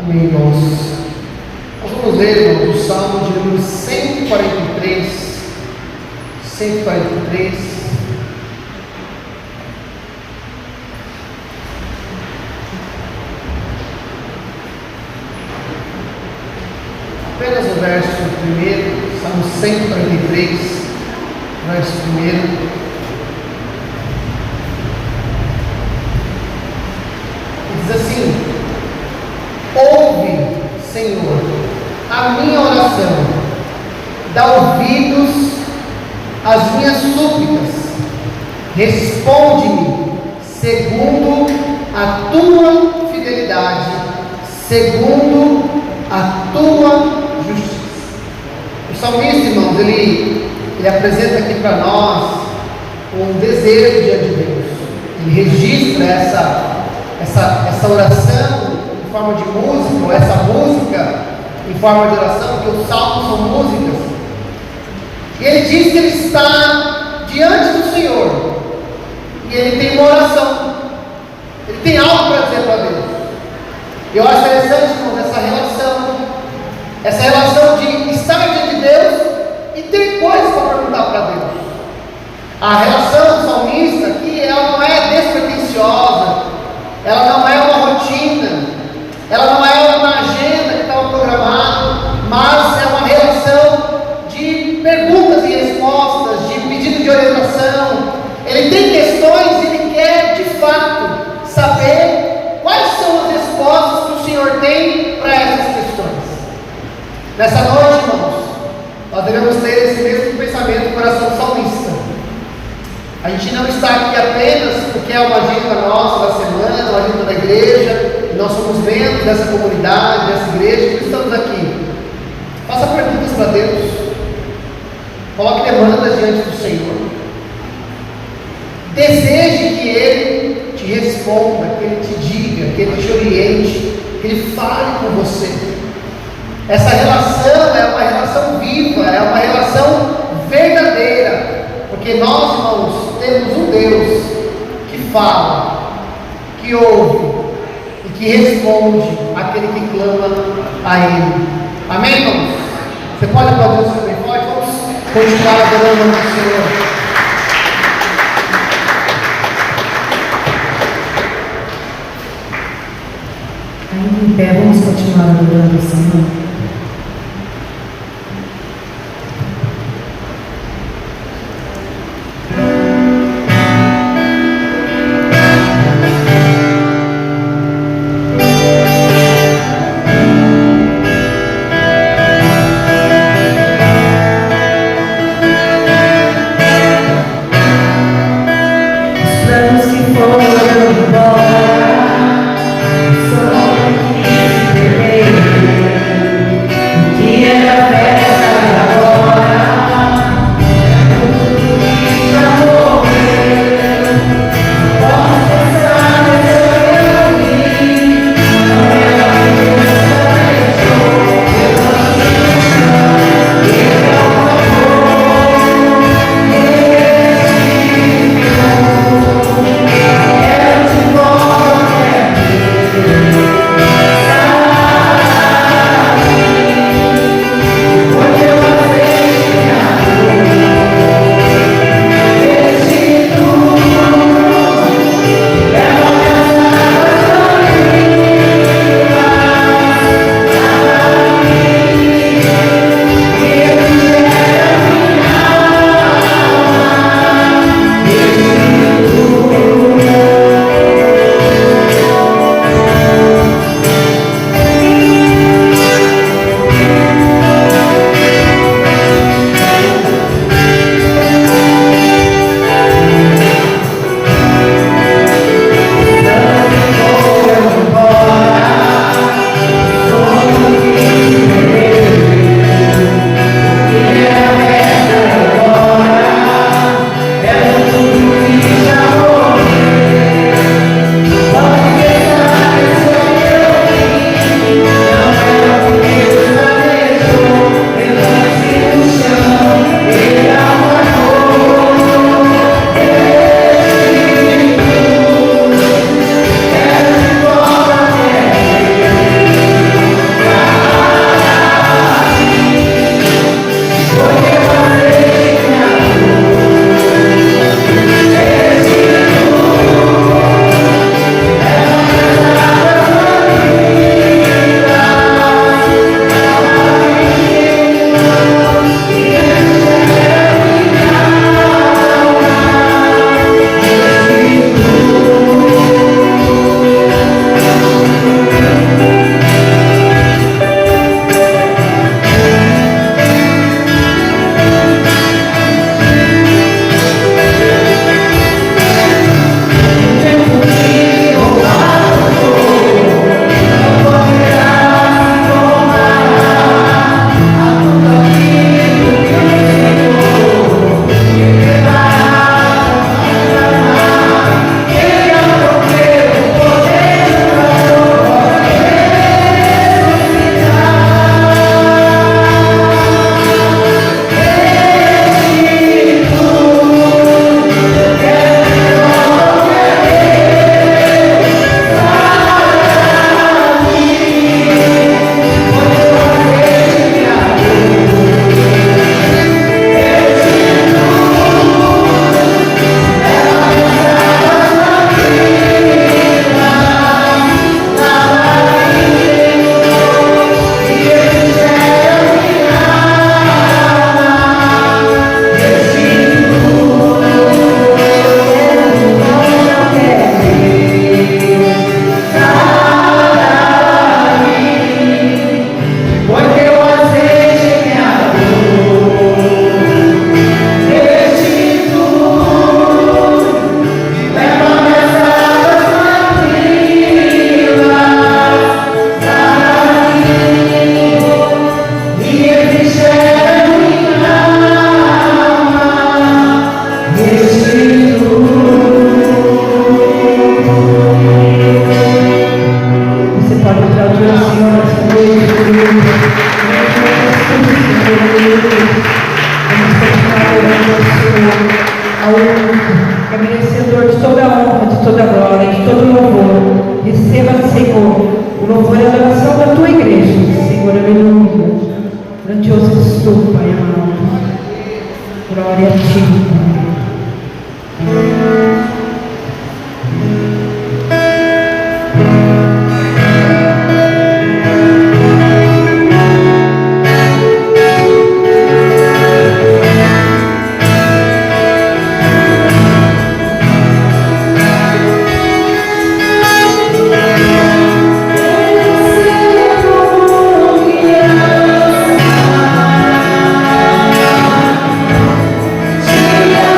Amém, irmãos. Nós vamos ler, irmãos, o Salmo de número 143. 143. Apenas o verso primeiro, Salmo 143, verso primeiro. Diz assim: ouve, Senhor, a minha oração, dá ouvidos às minhas súplicas, responde-me segundo a tua fidelidade, segundo a tua justiça. O salmista, irmãos, ele apresenta aqui para nós um desejo diante de Deus. Ele registra essa oração em forma de música, ou essa música em forma de oração, porque os salmos são músicas. E ele diz que ele está diante do Senhor, e ele tem uma oração, ele tem algo para dizer para Deus. Eu acho interessante, irmãos, essa relação de estar diante de Deus e ter coisas para perguntar para Deus. A relação do salmista aqui, ela não é despretensiosa, ela não é uma rotina, ela não é uma agenda que estava programada, mas é uma relação de perguntas e respostas, de pedido de orientação. Ele tem questões e ele quer de fato saber quais são as respostas que o Senhor tem para essas questões. Nessa noite, irmãos, nós devemos ter esse mesmo pensamento do coração do salmista. A gente não está aqui apenas porque é uma agenda nossa da semana, uma agenda da igreja, nós somos membros dessa comunidade, dessa igreja, por isso estamos aqui. Faça perguntas para Deus, coloque demandas diante do Senhor, deseje que Ele te responda, que Ele te diga, que Ele te oriente, que Ele fale com você. Essa relação é uma relação viva, é uma relação verdadeira, porque nós, irmãos, temos um Deus que fala, que ouve e que responde àquele que clama a Ele. Amém, irmãos? Você pode aplaudir o Senhor bem forte? Vamos continuar adorando o nome do Senhor. Ainda em pé, vamos continuar adorando o Senhor. Só que todo louvor. Receba, Senhor, o louvor e a adoração da tua igreja, Senhor, aleluia. Grandioso és tu, Pai amado. Glória a ti, Pai. Yeah.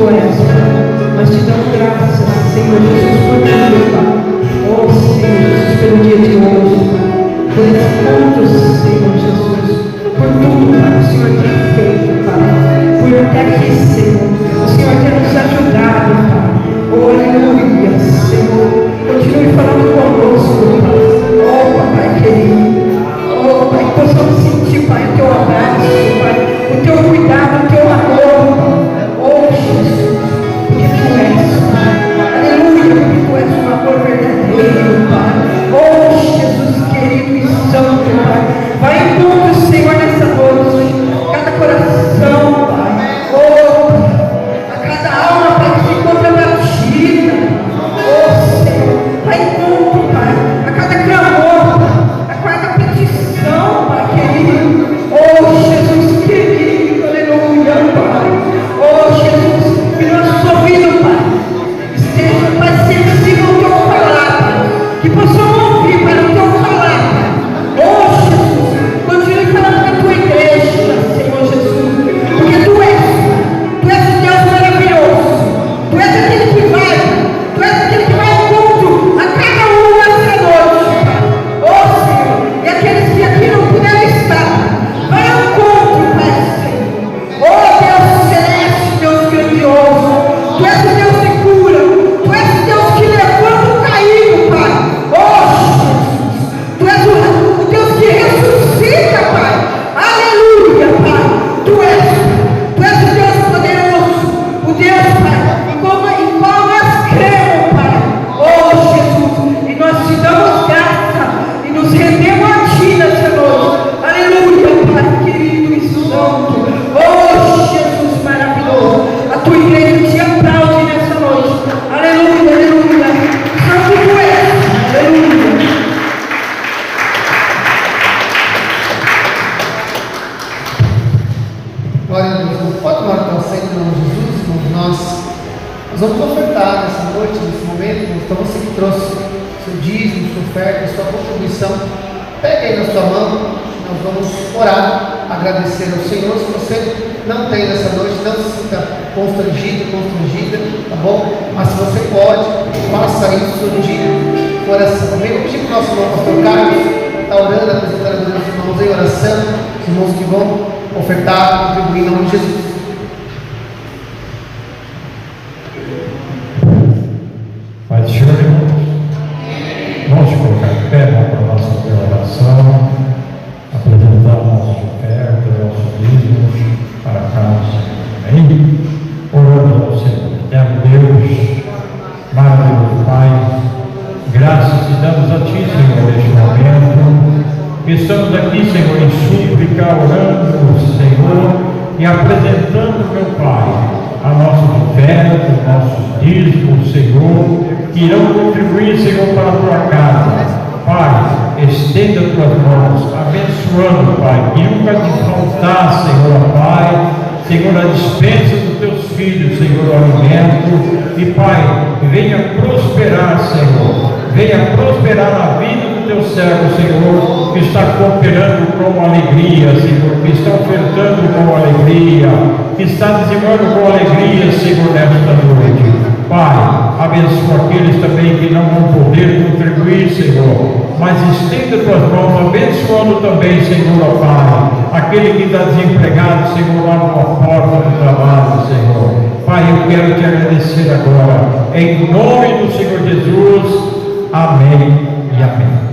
Tu és, Pai. Nós te damos graças, Senhor Jesus, por tudo, Pai. Oh, Senhor Jesus, pelo dia de hoje, Pai. Por esse ponto, Senhor Jesus. Por tudo, Pai, o Senhor tem feito, Pai. Por até aqui, Senhor. O Senhor tem nos ajudado, Pai. Oh, aleluia, Senhor. Continue falando conosco, Pai. Oh, Papai querido. Oh, Pai, que possamos sentir, Pai, o teu abraço, Pai. O teu cuidado, o teu amor, Pai. Oh, Jesus. Porque tu és, Pai. Aleluia, porque tu és um amor verdadeiro, Pai. Oh, Jesus querido e santo, Pai. Vai em tudo, Senhor, nessa noite. Cada coração, Pai. Oh, a cada alma, Pai, que se encontra batida. Oh, Senhor. Vai em tudo, Pai. A cada clamor, Pai. A cada petição, Pai querido. Oh, Jesus querido. Aleluia, Pai. Oh, Jesus. Que nosso ouvido, Pai, esteja, Pai, sensível ao teu falar, Pai. Que possamos ouvir, Pai, o teu falar, Pai. Oh, Jesus, continue falando da tua igreja, Senhor Jesus, porque tu és um Deus maravilhoso, tu és aquele que vai, tu és aquele que vai ao culto a cada um nessa noite, Pai. Oh, Senhor, e aqueles que aqui não puderam estar, vai ao culto, Pai, Senhor. Oh, Deus celeste, Deus grandioso, tu és o Deus que cura, tu és o Deus que levanta o caído, Pai. Oh, Jesus, tu és o Deus que ressuscita, Pai. Aleluia, Pai. Tu és o Deus poderoso, o Deus, Pai, em qual nós cremos, Pai. Oh, Jesus, e nós te damos graça e nos rendemos a ti nessa noite. Aleluia, Pai querido e santo. Oh, Jesus maravilhoso, a tua igreja te aplaude nessa noite. Aleluia, aleluia. Santo tu és. Aleluia. Glória a Deus. Pode tomar o teu assento em nome de Jesus, irmãos. Nós vamos ofertar nessa noite, nesse momento. Então você que trouxe seu dízimo, sua oferta, sua contribuição, pegue aí na sua mão. Nós vamos orar, agradecer ao Senhor. Se você não tem nessa noite, não se sinta constrangido, constrangida, tá bom? Mas se você pode, faça isso de oração. Também vou pedir para o nosso irmão pastor Carlos estar orando, apresentando a Deus os irmãos em oração, os irmãos que vão ofertar, contribuir em nome de Jesus. Pai do Senhor, irmãos, vamos colocar de pé para a nossa oração, apresentar nossas ofertas, nossos dízimos para casa. Amém? Orando ao Senhor. Eterno Deus, maravilhoso Pai, graças te damos a Ti, Senhor, neste momento. Estamos aqui, Senhor, em súplica, orando, Senhor, e apresentando, meu Pai, a nossa oferta, os nossos dízimos, Senhor, que irão contribuir, Senhor, para a tua casa. Pai, estenda as tuas mãos, abençoando, Pai, que nunca te faltar, Senhor, Pai, Senhor, a dispensa dos teus filhos, Senhor, o alimento, e Pai, venha prosperar, Senhor, venha prosperar na vida do teu servo, Senhor, que está cooperando com alegria, Senhor, que está ofertando com alegria, que está dizimando com alegria, Senhor, nesta noite. Pai, abençoa aqueles também que não vão poder contribuir, Senhor, mas estenda tuas mãos, abençoando também, Senhor, ó Pai, aquele que está desempregado, Senhor, abre uma porta do trabalho, Senhor. Pai, eu quero te agradecer agora, em nome do Senhor Jesus. Amém e amém.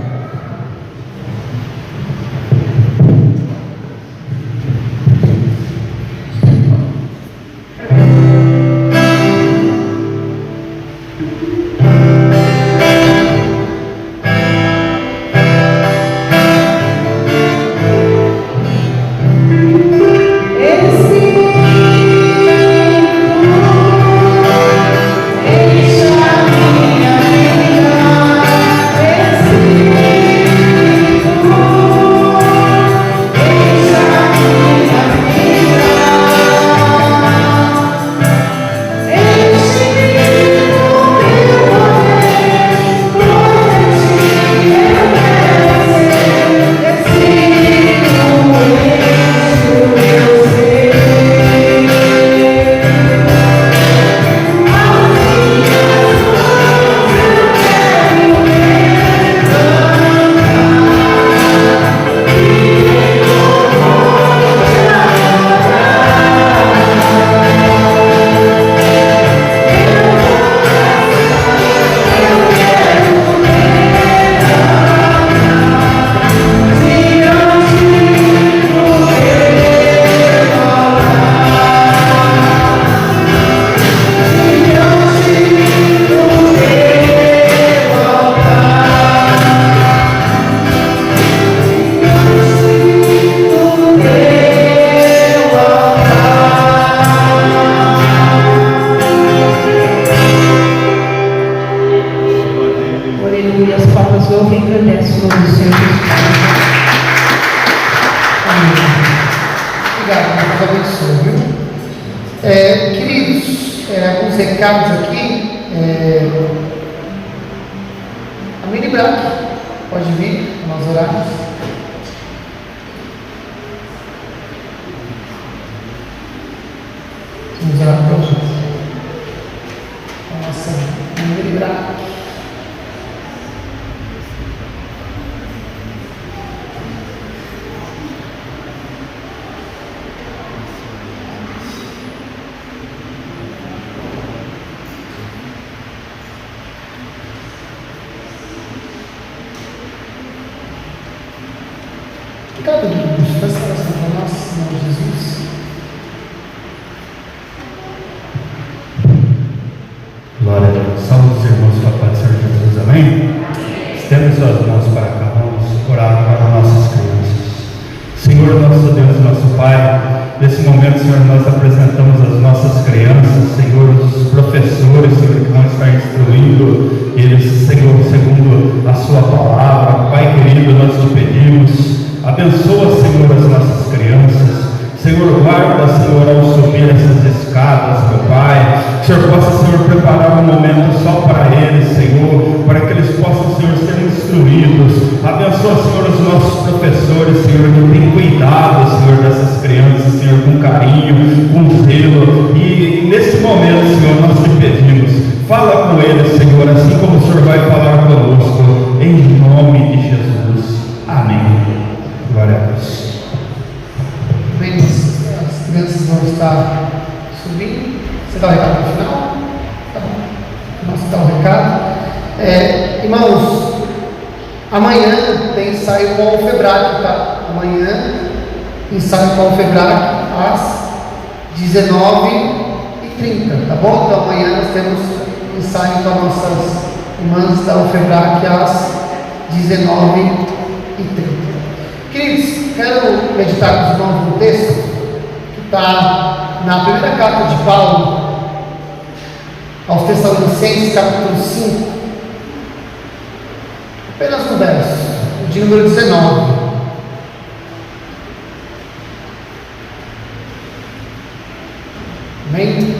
Deixa minha vida, louva e engrandece o nome do Senhor Jesus. Amém. Obrigado, Deus abençoe, viu? Queridos, alguns recados aqui. A Mini Braque pode vir, nós orarmos. Vamos orar para o nossa Mini Braque. Cada um faz oração para nós, Senhor Jesus. Glória a Deus. Salve os irmãos com a paz do Senhor Jesus. Amém? Estenda suas mãos para cá. Vamos orar para nossas crianças. Senhor, nosso Deus e nosso Pai, nesse momento, Senhor, nós apresentamos as nossas crianças, Senhor, os professores, Senhor, que vão estar instruindo eles, Senhor, segundo a sua palavra. Pai querido, nós te pedimos, abençoa, Senhor, as nossas crianças. Senhor, guarda, Senhor, ao subir essas escadas, meu Pai. Que o Senhor possa, Senhor, preparar um momento só para eles, Senhor, para que eles possam, Senhor, ser instruídos. Abençoa, Senhor, os nossos professores, Senhor, que têm cuidado, Senhor, dessas crianças, Senhor, com carinho, com zelo. E nesse momento, Senhor, nós te pedimos, fala com eles, Senhor, assim como o Senhor vai falar conosco, em nome de Jesus. Amém. Glória a Deus. Bem, as crianças vão estar subindo. Você dá o recado no final? Tá bom. Nós dá o recado. Irmãos, amanhã tem ensaio com o Febrac, tá? Amanhã, ensaio com o Febrac às 19h30, tá bom? Então amanhã nós temos ensaio com as nossas irmãs da UFEBRAC às 19h30. Queridos, quero meditar com os irmãos no texto que está na primeira carta de Paulo aos Tessalonicenses, capítulo 5, apenas um verso, de número 19. Amém?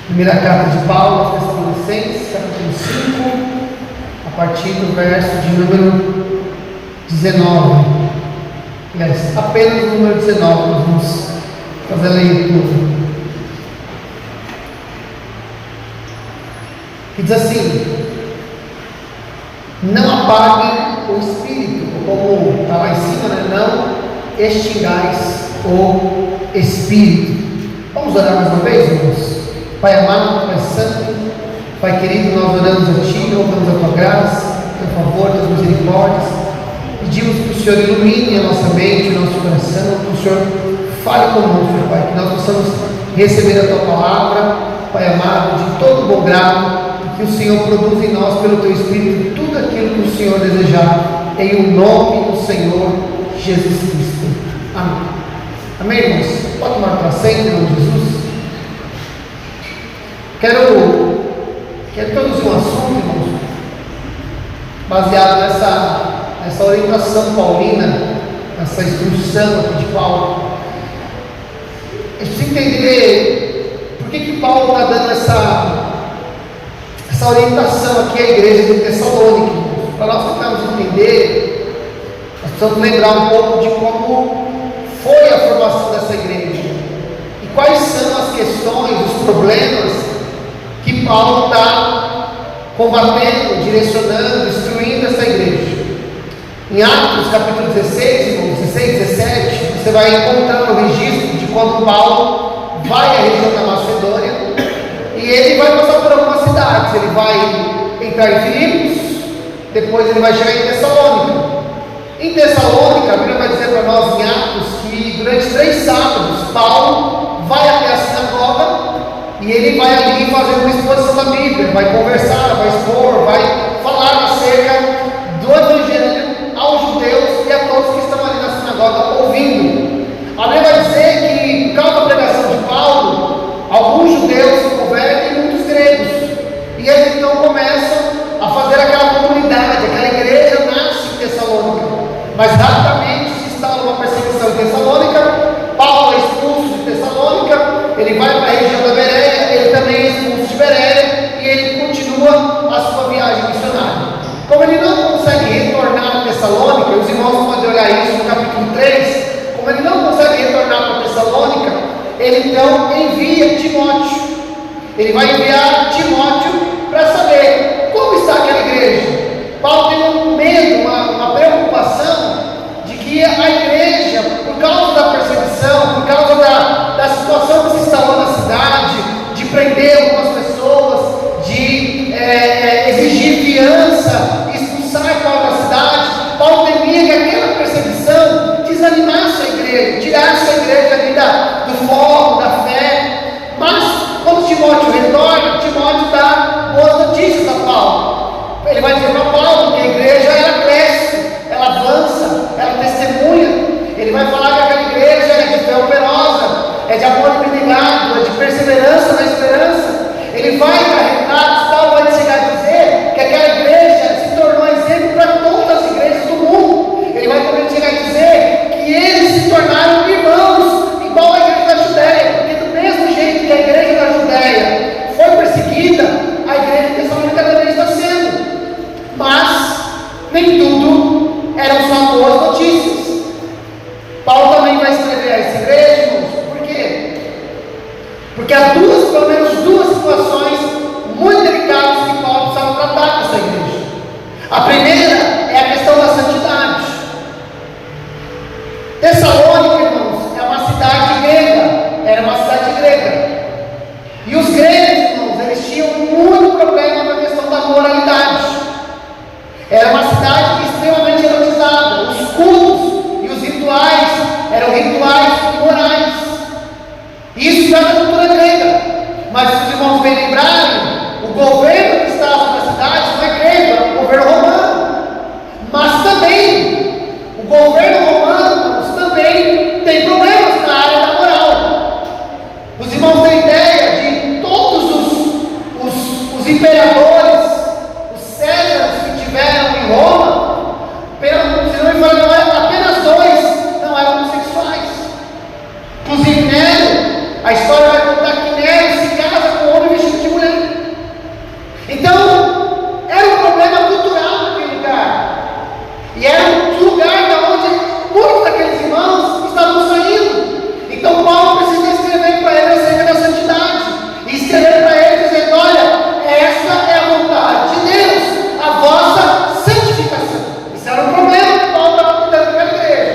Primeira carta de Paulo aos Tessalonicenses, capítulo 5, a partir do verso de número 19. Aliás, apenas o número 19 nós vamos fazer a leitura. Que diz assim: não apaguem o espírito, como está lá em cima, né? Não extingais o espírito. Vamos orar mais uma vez, irmãos? Pai amado, Pai santo, Pai querido, nós oramos a Ti, rogamos a Tua graça, Teu favor, Tuas misericórdias. Pedimos que o Senhor ilumine a nossa mente, o nosso coração, que o Senhor fale conosco, Pai, que nós possamos receber a Tua palavra, Pai amado, de todo bom grado, e que o Senhor produza em nós, pelo Teu Espírito, tudo aquilo que o Senhor desejar, em o nome do Senhor Jesus Cristo. Amém. Amém, irmãos? Pode tomar para sempre, em nome de Jesus. Quero introduzir um assunto, irmãos, baseado nessa orientação paulina, essa instrução aqui de Paulo. A gente precisa entender por que Paulo está dando essa orientação aqui à igreja de Tessalônica. Para nós tentarmos entender, nós precisamos lembrar um pouco de como foi a formação dessa igreja e quais são as questões, os problemas que Paulo está combatendo, direcionando, instruindo essa igreja. Em Atos capítulo 16, irmãos, 16, 17, você vai encontrar o registro de quando Paulo vai à região da Macedônia e ele vai passar por algumas cidades. Ele vai entrar em Filipos, depois ele vai chegar em Tessalônica. Em Tessalônica, a Bíblia vai dizer para nós em Atos que durante 3 sábados Paulo vai até a sinagoga e ele vai ali fazer uma exposição da Bíblia, vai conversar, vai expor, vai falar acerca do Evangelho aos judeus e a todos que estão ali na sinagoga ouvindo. A Bíblia vai dizer que, por causa da pregação de Paulo, alguns judeus se convertem e muitos gregos, e eles então começam a fazer aquela comunidade ele vai enviar Timóteo para saber como está aquela igreja. Paulo tem um medo, uma preocupação de que a igreja, por causa da perseguição, por causa da situação que se instalou na cidade, de prender algumas pessoas, de exigir fiança, expulsar Paulo da cidade, Paulo temia que aquela perseguição desanimasse a igreja, tirasse a igreja ali do foco, da fé. Mas quando Timóteo retorna, Timóteo dá boas notícias a Paulo. Ele vai dizer para Paulo que a igreja ela cresce, ela avança, ela testemunha. Ele vai falar que aquela igreja é de fé operosa, é de amor abnegado, é de perseverança na esperança. Ele vai dar recados, Paulo vai chegar a dizer que aquela igreja se tornou exemplo para todas as igrejas do mundo. Ele vai também chegar a dizer que eles se tornaram irmãos, igual a igreja da Judéia, porque do mesmo jeito que a igreja da Judéia foi perseguida, a igreja de Tessalônica também está sendo. Mas nem tudo eram só boas notícias. Paulo também vai escrever a essa igreja, irmãos. Por quê? Porque há pelo menos duas situações muito delicadas que Paulo precisava tratar com essa igreja. A primeira é a questão da santidade. Tessalônica, irmãos, é uma cidade grega, era uma cidade grega. E os gregos, irmãos, eles tinham muito problema com a questão da moralidade. Era uma cidade extremamente erotizada. Os cultos e os rituais eram rituais morais. Isso era da cultura grega. Mas se os irmãos bem lembrarem, o governo que estava sobre a cidade não é grego, era o governo romano. Mas também, o governo romano também tem problemas na área da moral. Os irmãos têm ideia de todos os imperadores, os Césares que tiveram em Roma, apenas dois não eram homossexuais. Inclusive Nero, a história vai contar que Nero se casa com um homem vestido de mulher. Então, era um problema cultural naquele lugar. E era um lugar de onde muitos daqueles irmãos estavam saindo. Então Paulo precisa escrever para eles acerca da santidade. E escrever para eles dizendo: olha, essa é a vontade de Deus, a vossa santificação. Isso era um problema que Paulo estava lidando com a igreja.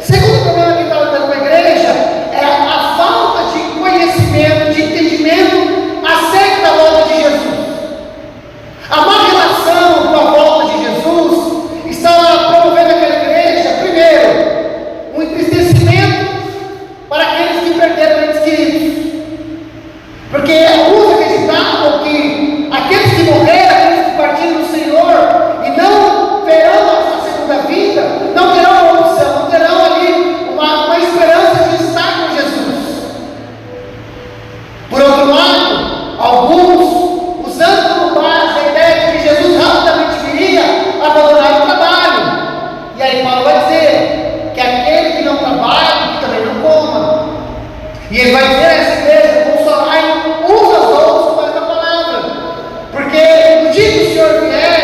Segundo problema que ele estava lidando com a igreja era a falta de conhecimento, de entendimento acerca da volta de Jesus. A má relação com a volta de Jesus estava promovendo aquela igreja, primeiro, um entristecimento para aqueles que perderam entes queridos. Porque alguns acreditavam que aqueles que morreram, aqueles que partiram do Senhor e não terão a segunda vida, não terão uma opção, não terão ali uma esperança de estar com Jesus. Por outro lado, alguns, usando como base a ideia de que Jesus rapidamente viria, abandonar o trabalho. E aí Paulo vai dizer que aquele que não trabalha, que também não coma. E ele vai dizer a essa igreja: consolai uns aos outros com essa palavra. Porque no dia que o Senhor vier,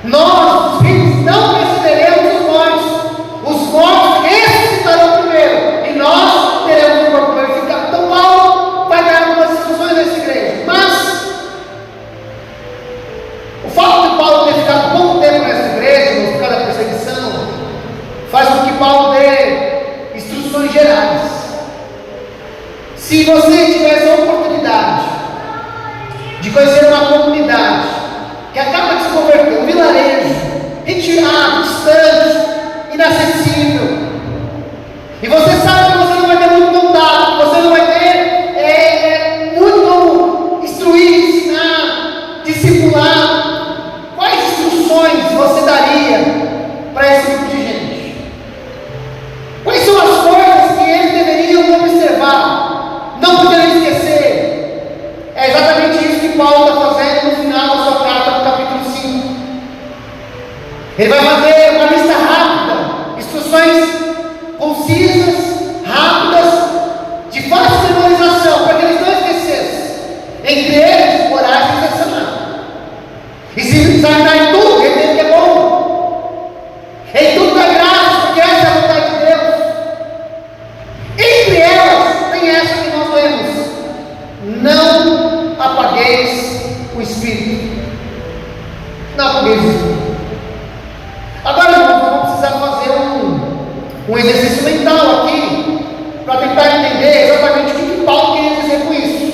nós, os vivos, não precederemos os mortos. Os mortos ressuscitarão primeiro, e nós teremos um corpo glorificado. Então Paulo vai dar algumas instruções nessa igreja. Mas o fato de Paulo ter ficado pouco tempo nessa igreja, por causa da perseguição, faz com que Paulo dê instruções gerais. Se você tivesse a oportunidade de conhecer uma comunidade que acaba de se converter, um vilarejo, retirado, distante, inacessível, e você sabe que você não vai ter muito contato, você não vai ter muito como instruir, ensinar, discipular, quais instruções você daria para esse grupo de gente? Quais são as coisas que eles deveriam observar, não poderiam esquecer? É exatamente isso que Paulo está fazendo no final da sua carta, no capítulo 5. Ele vai fazer uma lista rápida, instruções concisas, rápidas, de fácil memorização, para que eles não esquecessem. Entre eles, orar e reflexionar. E se examinar em tudo, entender que é bom. Em tudo dá graças, porque essa é a vontade de Deus. Entre elas, tem essa que nós lemos: não apagueis o Espírito. Não apagueis o Espírito. Agora, irmãos, vamos precisar fazer um exercício mental aqui, para tentar entender exatamente o que Paulo queria dizer com isso.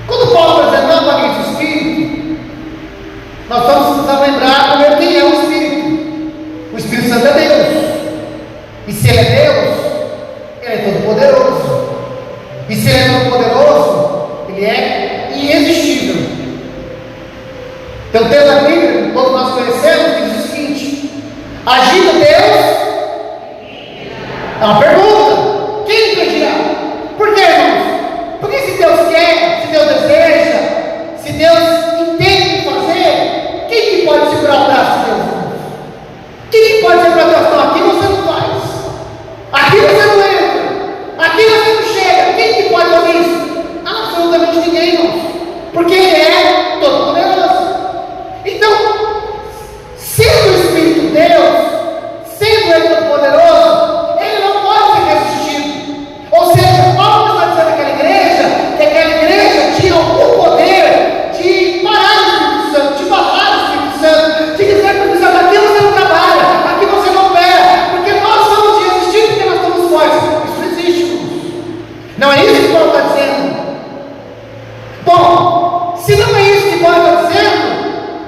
Quando Paulo está dizendo não apagueis o Espírito, nós vamos precisar lembrar primeiro quem é o Espírito. O Espírito Santo é Deus. E se Ele é Deus, Ele é todo-poderoso. E se Ele é todo-poderoso, Ele é irresistível. Tem um texto da Bíblia, todos nós conhecemos, que diz o seguinte: agindo Deus, é uma pergunta: quem impedirá? Por quê, irmãos? Porque se Deus quer, se Deus deseja, se Deus entende fazer, quem que pode segurar o braço de Deus, irmãos? Quem que pode segurar o Deus? Não, aqui você não faz, aqui você não entra, aqui você não chega. Quem que pode fazer isso? Absolutamente ninguém, irmãos, porque Ele é todo-poderoso. Então, sendo o Espírito Deus, sendo Ele todo-poderoso, Ele não pode ser resistido. Ou seja, Paulo está dizendo àquela igreja que aquela igreja tinha algum poder de parar o Espírito Santo, de barrar o Espírito Santo, de dizer para o Espírito Santo: aqui você não trabalha, aqui você não opera, porque nós somos de resistir, porque nós estamos fortes. Isso não existe, irmãos. Não é isso que Paulo está dizendo. Bom, se não é isso que Paulo está dizendo,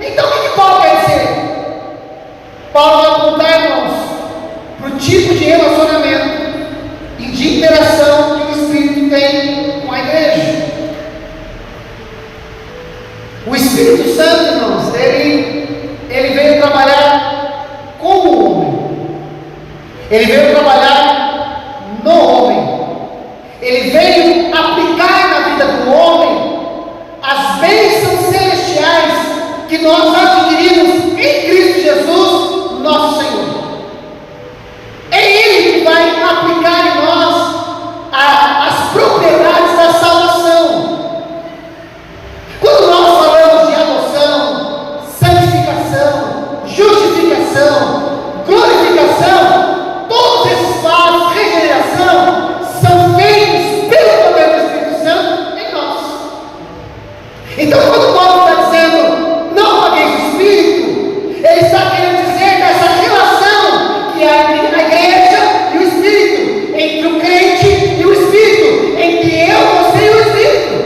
então o que Paulo quer dizer? Paulo vai apontar, irmãos, para o tipo de relacionamento e de interação que o Espírito tem com a igreja. O Espírito Santo, irmãos, ele veio trabalhar com o homem. Ele veio trabalhar no homem. Ele veio aplicar na vida do homem as bênçãos celestiais que nós adquirimos em Cristo Jesus, nosso Senhor. É Ele que vai aplicar em nós as propriedades da salvação. Quando nós falamos de adoção, santificação, justificação, glorificação, todos esses passos, regeneração, são feitos pelo poder do Espírito Santo em nós. Então, quando Paulo está dizendo não apagueis o Espírito, ele está querendo dizer dessa relação que há entre a igreja e o Espírito, entre o crente e o Espírito, entre eu, você e o Espírito.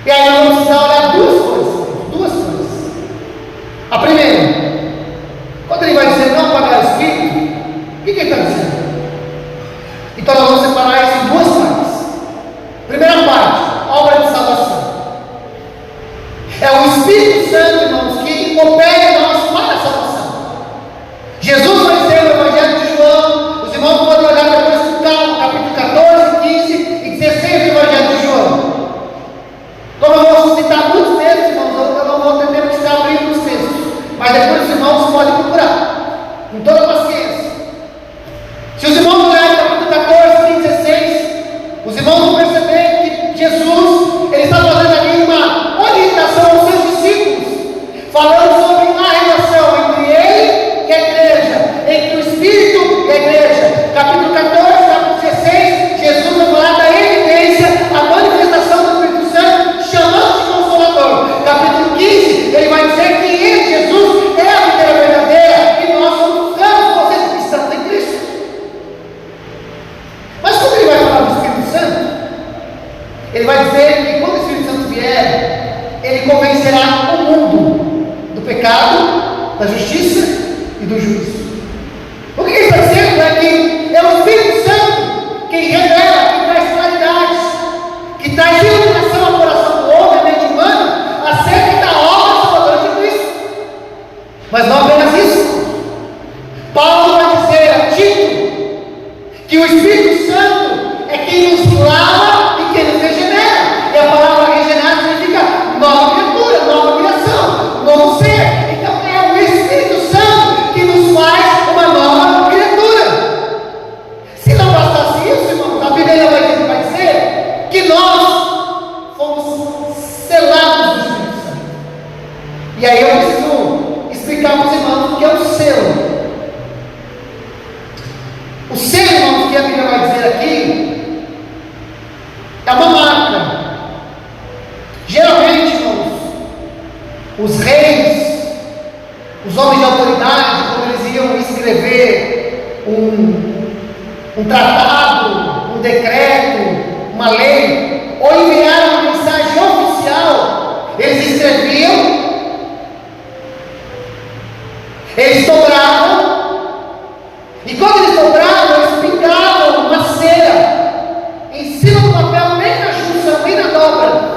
E aí nós vamos precisar olhar duas coisas. A primeira, quando ele vai dizer não apagar o Espírito, o que ele está dizendo? Então nós vamos separar isso em duas partes. Primeira parte, obra de salvação. É o Espírito Santo, irmãos, que opera em nós para a salvação. Jesus vai dizer no Evangelho de João, os irmãos podem olhar depois com calma, capítulo 14, 15 e 16 do Evangelho de João. Como eu vou citar muitos textos, irmãos, eu não vou ter tempo de estar abrindo os textos, mas depois os irmãos podem procurar, com toda paciência. Se os irmãos olharem capítulo 14, 15 e 16, os irmãos vão perceber que Jesus, ele está fazendo ali uma orientação aos seus discípulos, falando sobre a relação entre ele e a igreja, entre o Espírito e a igreja. Capítulo 14, capítulo 16, Jesus vai falar da evidência, a manifestação do Espírito Santo, chamando de Consolador. Capítulo 15, ele vai dizer que ele, Jesus, é a videira verdadeira, e nós somos ramos, vocês que estão em Cristo. Mas quando ele vai falar do Espírito Santo, ele vai dizer que quando o Espírito Santo vier, ele convencerá o mundo do pecado, da justiça e do juízo. O que ele está dizendo é que é o Espírito Santo quem revela, quem traz claridade, que traz iluminação ao coração do homem, à mente humana, acerca da obra salvadora de Cristo. Mas não apenas isso. Paulo vai dizer a Tito que o Espírito Santo é quem nos lava e quem nos regenera. E a palavra regenerar significa nova criatura, nova criação, novo ser. Então é o Espírito Santo que nos faz escrever um tratado, um decreto, uma lei, ou enviar uma mensagem oficial, eles escreviam, eles dobravam, e quando eles dobravam, eles pintavam uma cera em cima do papel, bem na junção, bem na dobra,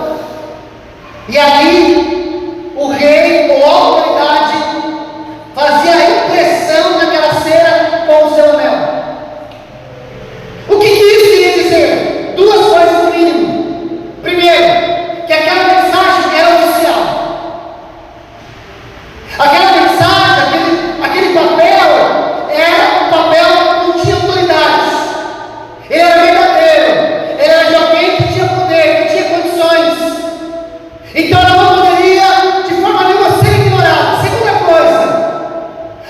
e ali o rei ou a autoridade fazia a impressão naquela cera com o seu anel. O que isso queria dizer? Duas coisas no mínimo. Primeiro, que aquela mensagem era oficial. Aquela mensagem, aquele papel, era um papel que não tinha autoridade. Ele era verdadeiro. Ele era de alguém que tinha poder, que tinha condições. Então ela não poderia de forma nenhuma ser ignorada. Segunda coisa,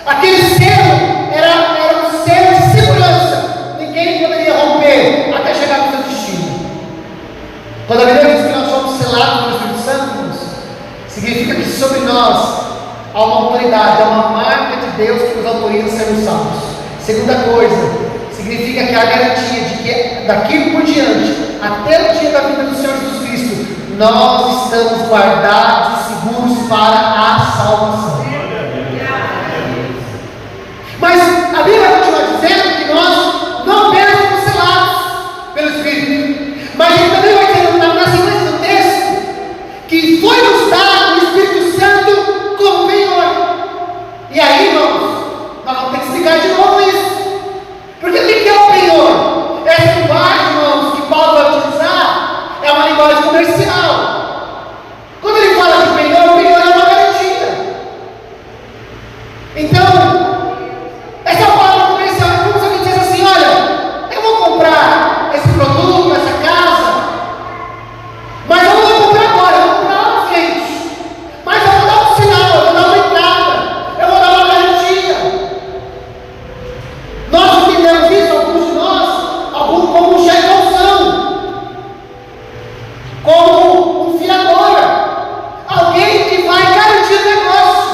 aquele selo era um selo de segurança. Ninguém poderia romper até chegar no seu destino. Quando a Bíblia diz que nós somos selados pelo Espírito Santo, significa que sobre nós há uma autoridade, há uma marca de Deus que nos autoriza a sermos salvos. Segunda coisa, significa que há a garantia de que daqui por diante, até o dia da vida do Senhor Jesus Cristo, nós estamos guardados e seguros para a salvação. Mas a Bíblia continua dizendo que nós não apenas somos selados pelo Espírito, mas ele também vai dizer na sequência do texto que foi nos dado o Espírito Santo como penhor. E aí, irmãos, nós vamos ter que explicar de novo isso. Porque o que é o penhor? Essa linguagem, irmãos, que Paulo vai utilizar é uma linguagem comercial. Quando ele fala de penhor, o penhor é uma garantia. Então, essa palavra comercial é como se alguém dissesse assim: olha, eu vou comprar esse produto, essa casa, mas eu não vou comprar agora, eu vou comprar lá na frente. Mas eu vou dar um sinal, eu vou dar uma entrada, eu vou dar uma garantia. Nós entendemos isso, alguns de nós, como um cheque calção, como um fiador, alguém que vai garantir o negócio,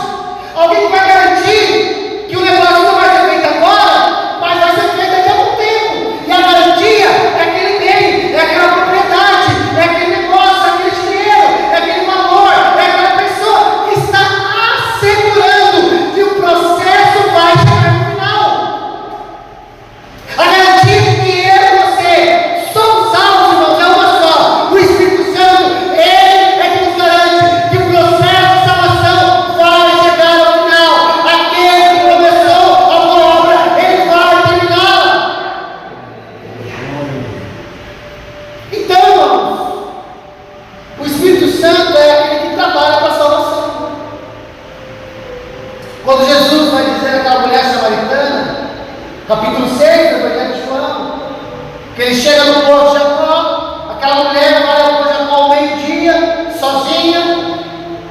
alguém que vai garantir que o negócio não vai ser feito agora, mas vai ser feito daqui a algum tempo. E a garantia é aquele bem, é aquela propriedade, é aquele negócio, é aquele dinheiro, é aquele valor, é aquela pessoa que está assegurando que o processo vai chegar no final. A garantia de que eu e você somos salvos, irmãos, é uma só: o Espírito Santo. Ele é que nos garante que o processo de salvação vai chegar ao final. Aquele que começou a boa obra, ele vai terminá-la. Então, irmãos, o Espírito Santo é aquele que trabalha para a salvação. Quando Jesus vai dizer àquela mulher samaritana, capítulo 6 do Evangelho de João, que ele chega no poço de Jacó, aquela mulher vai ao poço de Jacó ao meio-dia, sozinha,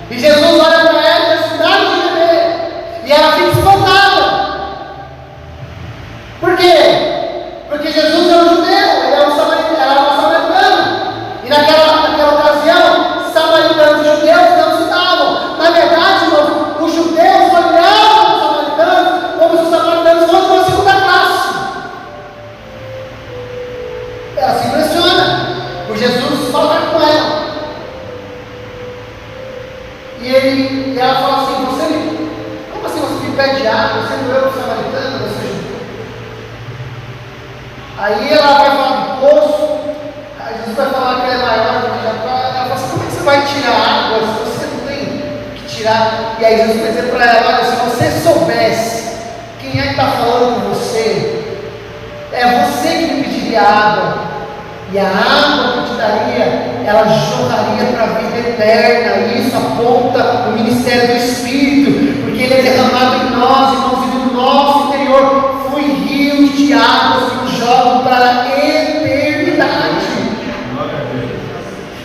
e Jesus olha para ela e diz: dá de beber. E ela fica espantada. Por quê? Porque Jesus é um judeu, ele é um samaritano, ela é uma samaritana. E naquela ocasião, samaritanos e judeus não se davam. Na verdade, irmãos, os judeus olhavam os samaritanos como se os samaritanos fossem uma segunda classe. Ela se impressiona por Jesus falar com ela. E ela fala assim: como assim você me pede água? Você não é o samaritano, você é judeu? Aí ela vai falar do poço, aí Jesus vai falar que ele é maior do que Jacó. Ela fala assim: como é que você vai tirar água se você não tem que tirar? E aí Jesus vai dizer para ela: olha, se você soubesse quem é que está falando com você, é você que me pediria água. E a água que eu te daria, ela jorraria para a vida eterna. E isso aponta o ministério do Espírito, porque ele é derramado em nós, irmãos, e no nosso interior flui rios de águas que nos jogam para a eternidade.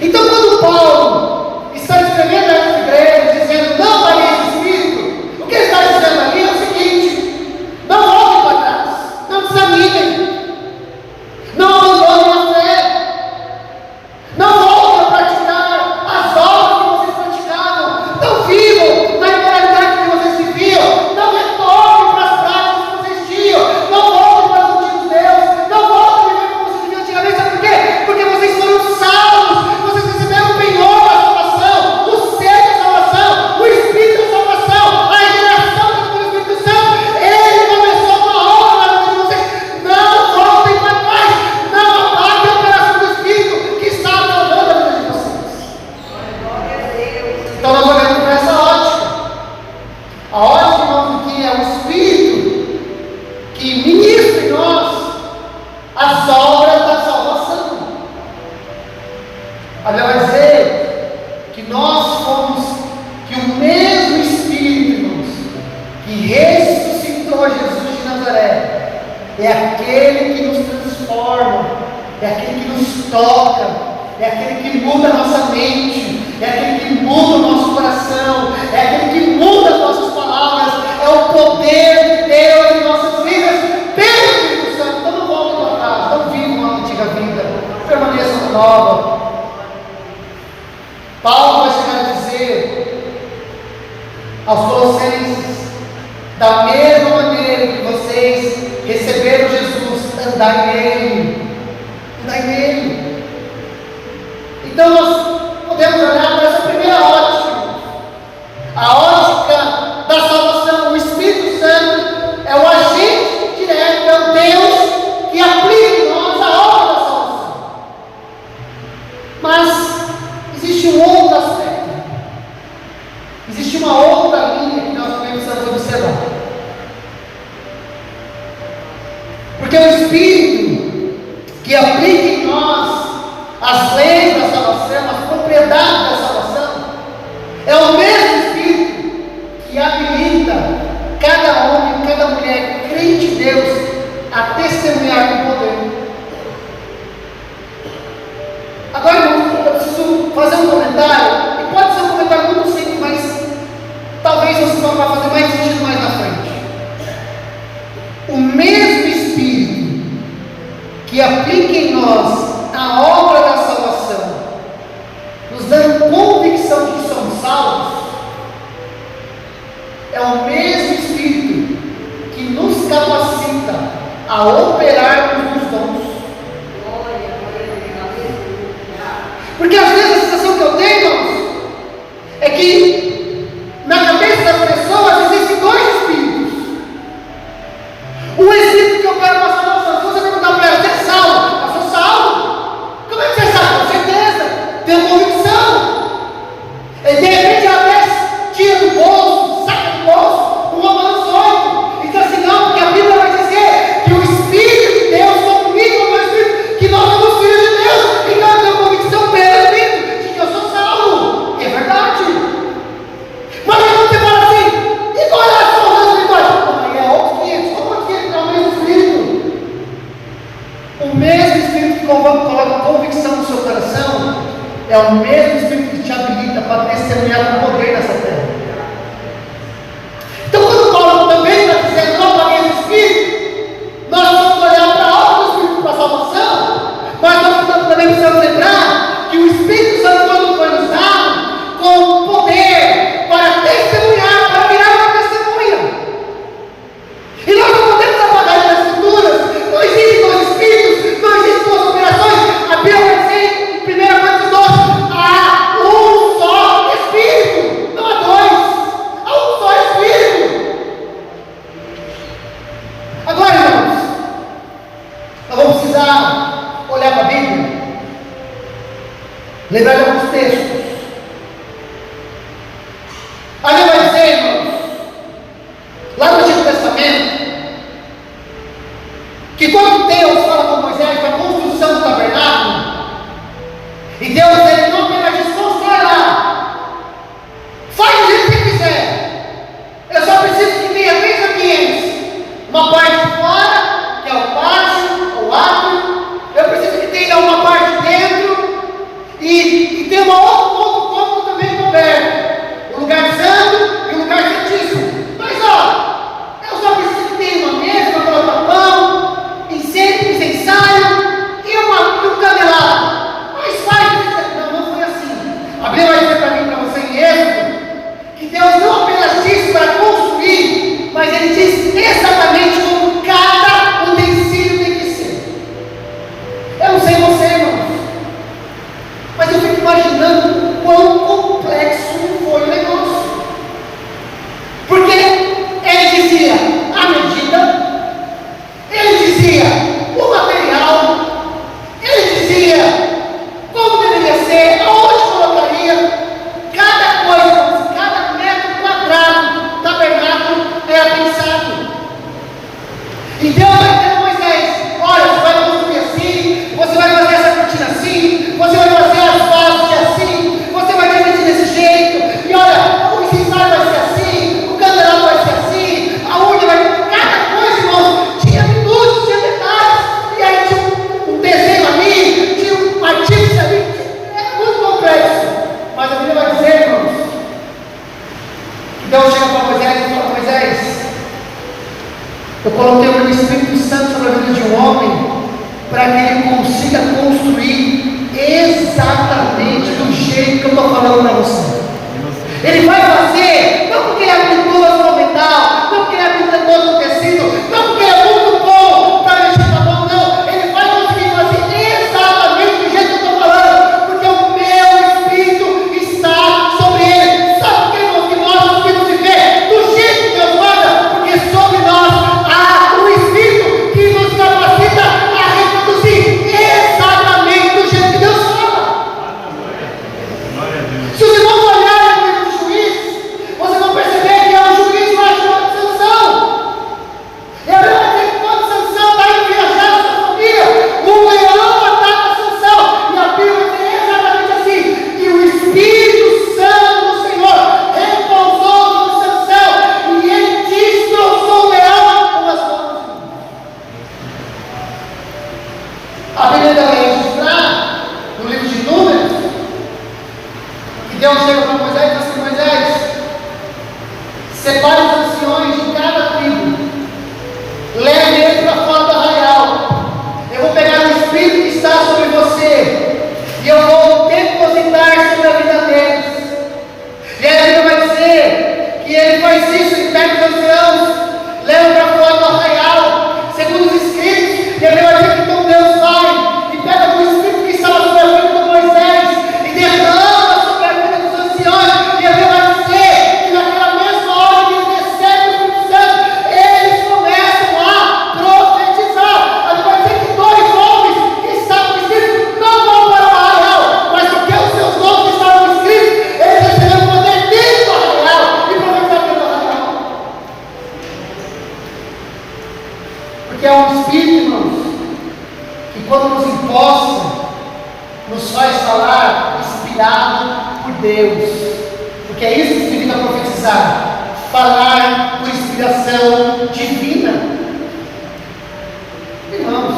Então, quando Paulo está escrevendo a essa igreja, dizendo: não varie esse Espírito, o que ele está dizendo ali é o seguinte: não voltem para trás, não desanimem, não abandonem a fé, não voltem a praticar as obras que vocês praticavam, não vivam na imoralidade que vocês viviam, não retornem para as práticas que toca, é aquele que muda a nossa mente, é aquele que muda o nosso coração, é aquele que muda as nossas palavras, é o poder de Deus em nossas vidas, pelo Espírito Santo. Então não voltem para trás, não vivam a antiga vida, permaneçam na nova. Paulo vai chegar a dizer aos Colossenses: da mesma maneira que vocês receberam Jesus, andai nele, andai nele. Então nós podemos olhar para essa primeira ótica, a ótica da salvação. O Espírito Santo é o agente direto, é o Deus que aplica em nós a obra da salvação. Mas existe um outro aspecto, existe uma outra linha que nós também precisamos observar. Porque o Espírito que aplica em nós as leis da salvação, as propriedades da salvação, é o mesmo Espírito que habilita cada homem, cada mulher crente em Deus a testemunhar com poder. Agora, irmãos, eu preciso fazer um comentário, e pode ser um comentário muito simples, mas talvez você vá fazer mais sentido mais na frente. O mesmo Espírito que aplica em nós a obra da salvação, nos dando convicção de que somos salvos, é o mesmo Espírito que nos capacita a operarmos nos dons. Porque às vezes a sensação que eu tenho, irmãos, é que na cabeça das pessoas existem dois espíritos. Um espírito que opera na salvação. Se você perguntar para ela: você é salvo? Eu sou salvo. Como é que você é salvo? Com certeza, tenho convicção. E de repente ela até tira do bolso, saca do bolso, um Romanos 8, e diz assim: não, porque a Bíblia vai dizer que o Espírito de Deus está comigo, o meu Espírito, que nós somos filhos de Deus, então eu tenho convicção pelo Espírito de que eu sou salvo. E é verdade. Mas aí você fala assim: e qual é a salvação espiritual? Aí é outros 500, outros 500, é o mesmo Espírito. O mesmo Espírito que coloca convicção no seu coração é o mesmo Espírito que te habilita para testemunhar com poder nessa terra. Então, quando Paulo também está dizendo: não apaguei o Espírito, nós vamos olhar para a obra do Espírito para a salvação, mas nós também precisamos lembrar que o Espírito Santo, quando foi nos dado, com poder para testemunhar, para virar uma testemunha. E nós não podemos apagar as escrituras. Não existem dois Espíritos, não existem duas operações. A Bíblia vai dizer em 1 Coríntios 12: há um só Espírito, não há dois, há um só Espírito. Agora, irmãos, nós vamos precisar olhar para a Bíblia, lembrar de alguns textos. A Bíblia vai dizer, irmãos, lá no Antigo Testamento, que quando Deus fala com Moisés da construção do tabernáculo, e Deus ele não apenas diz: constrói lá, faz do jeito que você quiser, eu só preciso que tenha 3 ambientes, uma parte de fora, que é o pátio, o átrio, eu preciso que tenha uma parte dentro, e tenha uma outro cômodo também coberto, o lugar santo e o lugar santíssimo. Mas ó, eu só preciso que tenha uma mesa para colocar pão, incenso, incensário e um candelabro. Mas faz isso. Deus chega para Moisés e diz assim: Moisés, separe os anciões de cada tribo, leve eles para fora do arraial. Eu vou pegar o Espírito que está sobre você e eu vou depositar sobre a vida deles. E aí a Bíblia vai dizer que ele faz isso em pé dos anciãos, leva para fora do arraial, segundo os escritos. E a Bíblia vai dizer que então Deus vai e pega o Espírito que estava sobre a vida de Moisés e derrama sobre a vida dos anciões. E a Bíblia vai dizer que naquela mesma hora que eles recebem o Espírito Santo, eles começam a profetizar. A Bíblia vai dizer que dois homens que estavam no Espírito não vão para o arraial, mas porque os seus nomes estavam no Espírito, eles receberam o poder dentro do arraial e profetizaram dentro do arraial. Porque é um Espírito, irmãos, que quando nos imposta, nos faz falar inspirado por Deus. Porque é isso que significa profetizar, falar por inspiração divina. Irmãos,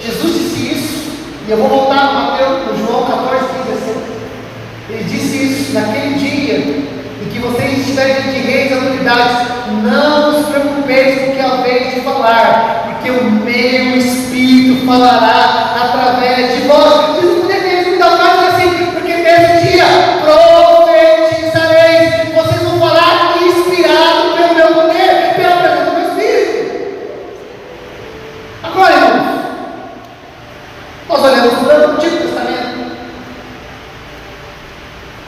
Jesus disse isso, e eu vou voltar no Mateus, no João 14, 15. Ele disse isso: naquele dia em que vocês estiverem diante de reis e autoridades, não vos preocupeis com o que haveis de falar, porque o meu Espírito falará através de vós. Jesus poderia ter dado mais assim: porque nesse dia profetizareis. Vocês vão falar inspirado pelo meu poder, pela presença do meu Espírito. Agora, irmãos, nós olhamos para o Antigo Testamento,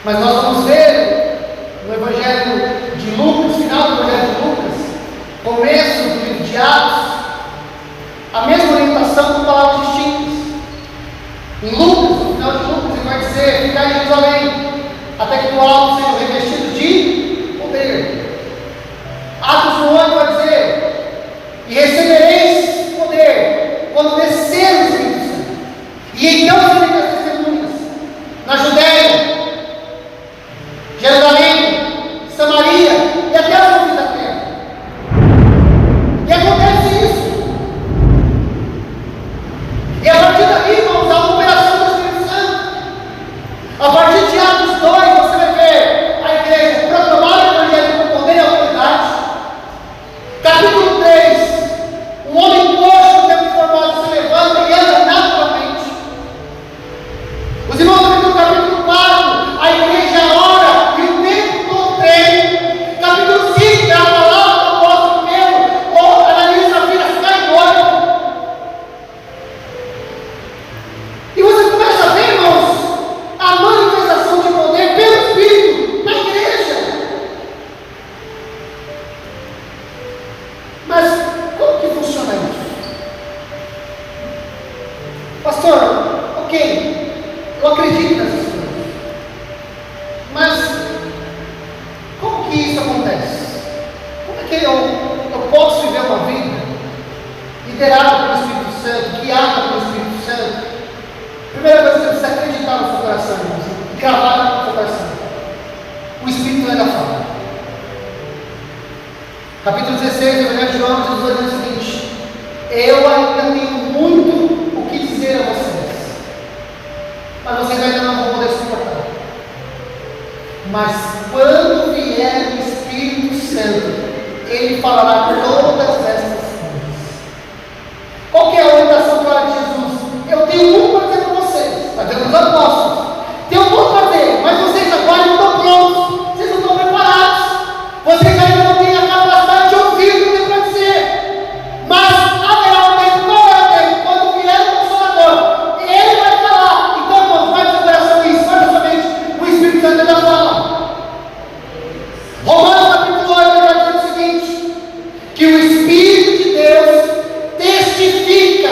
mas nós vamos ver no Evangelho de Lucas, final do Evangelho de Lucas, começo do livro de Atos, a mesma orientação com palavras distintas. Em Lucas, no final de Lucas, ele vai dizer: ficar em Jerusalém, até que do alto sejam revestidos de poder. Atos 1 vai dizer: e recebereis poder quando descer o Espírito Santo, e então sereis as testemunhas na Judéia, Jerusalém, Samaria e até os confins da terra. E acontece isso. E a partir daí, irmãos, há uma operação do Espírito Santo. A partir de Atos 2, você vai ver a igreja proclamar o Evangelho com poder e autoridade. Capítulo 3, um homem coxo, deformado, se levanta e anda naturalmente. Os irmãos, no capítulo 4, a igreja ora e o tempo todo treme. Capítulo 5, é a palavra do apóstolo Pedro, ou Ananias e Safira sai embora. E você começa a ver, irmãos, a manifestação de poder pelo Espírito na igreja. Mas como que funciona isso? Pastor, ok, eu acredito nessas coisas, mas como que isso acontece? Como é que eu posso viver uma vida liderada pelo Espírito Santo, guiada pelo Espírito Santo? Primeira coisa que você precisa acreditar no seu coração, irmãos, e gravar no seu coração: o Espírito não é da fala. Capítulo 16 do Evangelho de João, Jesus vai dizer o seguinte: eu ainda tenho muito o que dizer a vocês, mas vocês ainda não vão poder suportar. Mas quando vier o Espírito Santo, ele falará todas estas coisas. Qual que é a orientação clara de Jesus? Eu tenho muito para dizer para vocês, está dizendo os apóstolos. Tenho muito para dizer, mas vocês agora não estão prontos, vocês não estão preparados, vocês ainda não têm a capacidade de ouvir o que eu tenho para dizer. Mas haverá um tempo, qual é o tempo? Quando vier o Consolador, ele vai falar. Então, irmãos, vai no seu coração isso, vai na sua mente: o Espírito Santo já fala. Romanos capítulo 8 vai dizer o seguinte: que o Espírito de Deus testifica.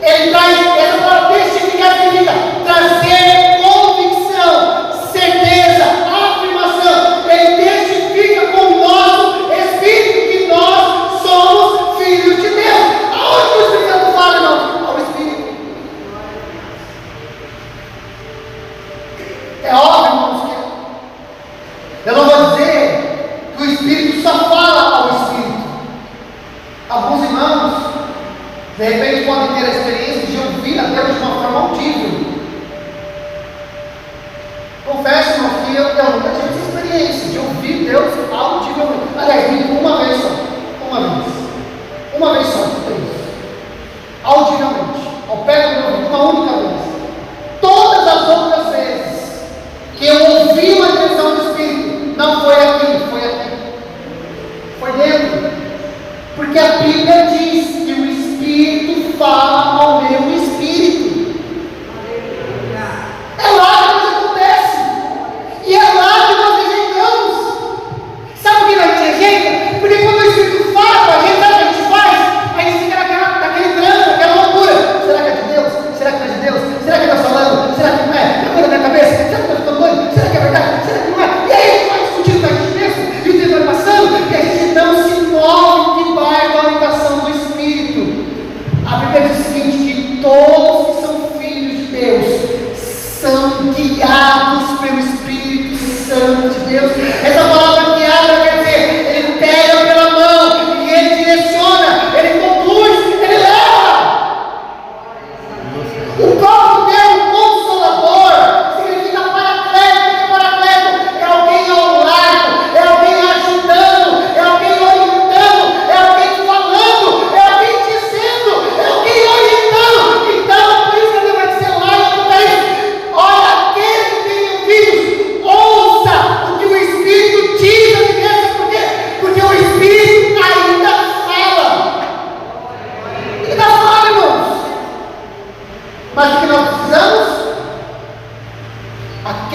Ele traz, essa palavra testificar significa trazer convicção, certeza, afirmação. Ele testifica com o nosso Espírito que nós somos filhos de Deus. Aonde o Espírito Santo fala, irmão? Ao Espírito. É óbvio, irmãos, que eu não vou dizer que o Espírito só fala ao Espírito. Alguns irmãos, de repente, podem ter a experiência de ouvir a Deus de uma forma audível.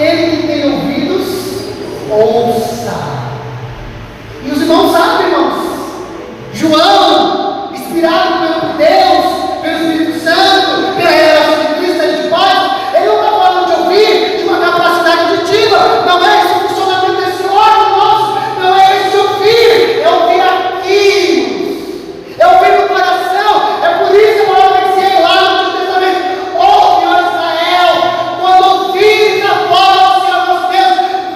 Aquele que tem ouvidos, ouça. E os irmãos sabem, irmãos. João, inspirado pelo Deus, pelo Espírito Santo, pela revelação de Cristo e de paz, ele não está falando de ouvir de uma capacidade auditiva. Não é esse o funcionamento desse órgão nosso. Não é esse ouvir. É ouvir aqui. É ouvir no coração. É por isso que a palavra vai dizer lá no Antigo Testamento: ouve, ó Israel, quando ouvires a voz do Senhor vosso Deus,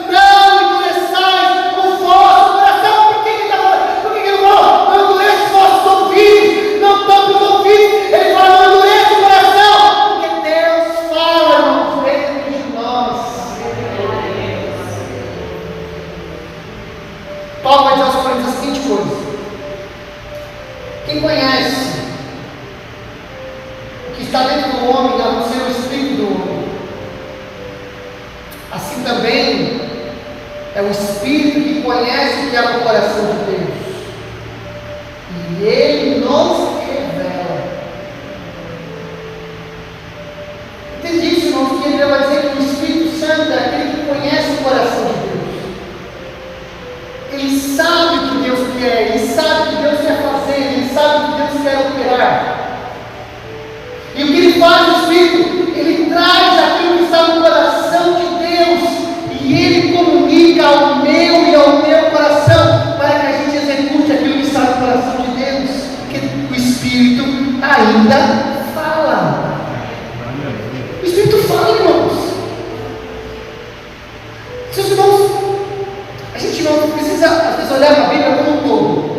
não endureçais o vosso coração. Por que ele está falando? Por que ele não fala? Não endureça os vossos ouvidos, não tampe os ouvidos. Ele fala: não endureça o coração, porque Deus fala, irmãos, dentro de nós. Paulo vai dizer aos Coríntios a seguinte coisa: quem conhece o que está dentro do homem, a não ser o espírito do homem, assim também é o espírito que conhece o que há no coração de Deus, e ele nos revela. Entende isso, irmãos? Que ele vai dizer que o Espírito Santo é aquele que conhece o coração de Deus. Ele sabe o que Deus quer, ele sabe o que Deus quer fazer, ele sabe o que Deus quer operar. E o que ele faz no Espírito? Ele traz aquilo que está no coração de Deus, e ele comunica ao meu e ao teu coração, para que a gente execute aquilo que está no coração de Deus, porque o Espírito ainda fala. O Espírito fala, irmãos. Seus irmãos, a gente não precisa, às vezes, olhar para a Bíblia como um todo.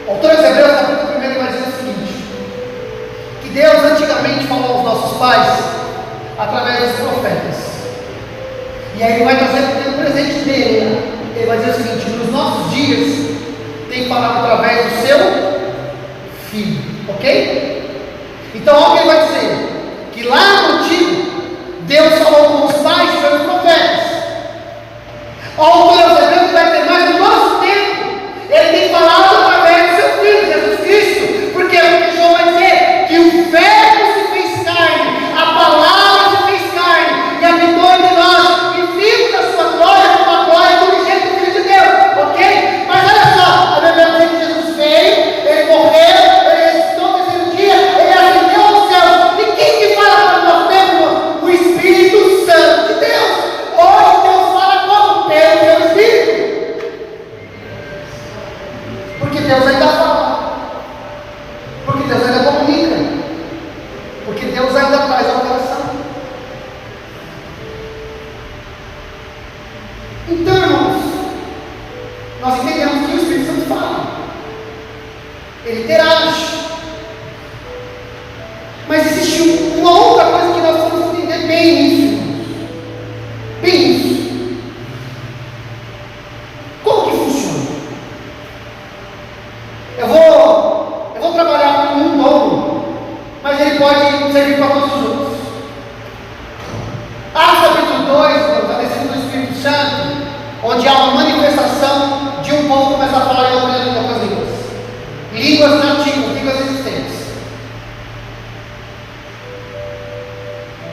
O autor de Hebreus, capítulo 1, vai dizer o seguinte: que Deus antigamente falou aos nossos pais através dos profetas. E aí ele vai trazer o presente dele, né? Ele vai dizer o seguinte: nos nossos dias tem falado através do seu Filho, ok? Então olha o que ele vai dizer: que lá no Antigo Deus falou com os pais pelos profetas. O autor aos Hebreus vai dizer: mas no nosso tempo ele tem falado através do seu Filho, Jesus Cristo. Por quê? Porque João vai dizer que o Verbo se fez carne, a palavra se fez carne e habitou entre nós, e vimos a sua glória como a glória do unigênito Filho de Deus, ok? Mas olha só, a Bíblia diz que Jesus veio, ele morreu, ele ressuscitou no terceiro dia, ele ascendeu aos céus. E quem que fala para o nosso tempo? O Espírito Santo de Deus. Hoje Deus fala como? Pelo seu Espírito. Porque Deus ainda fala, porque Deus ainda comunica, porque Deus ainda traz ao coração. Então, irmãos, nós entendemos que o Espírito Santo fala, ele interage. Mas existe uma outra coisa que nós precisamos entender bem isso, irmãos. Bem isso. Como que funciona? Eu vou trabalhar com um dom, mas ele pode servir para todos os outros. Atos capítulo 2, a descida do Espírito Santo, onde há uma manifestação de um povo começar a falar em outras línguas. Línguas nativas, línguas existentes.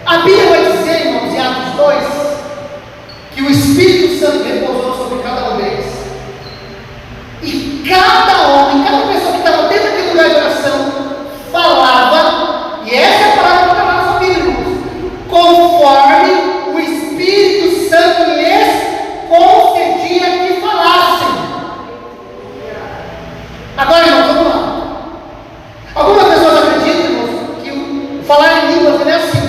A Bíblia vai dizer, irmãos, em Atos 2, que o Espírito Santo repousou sobre cada um deles. E cada homem, cada pessoa que estava dentro daquele lugar de oração, falava, e essa é a palavra que está lá na sua Bíblia, irmãos, conforme o Espírito Santo lhes concedia que falassem. Agora, irmãos, vamos lá. Algumas pessoas acreditam, irmãos, que o falar em línguas é assim.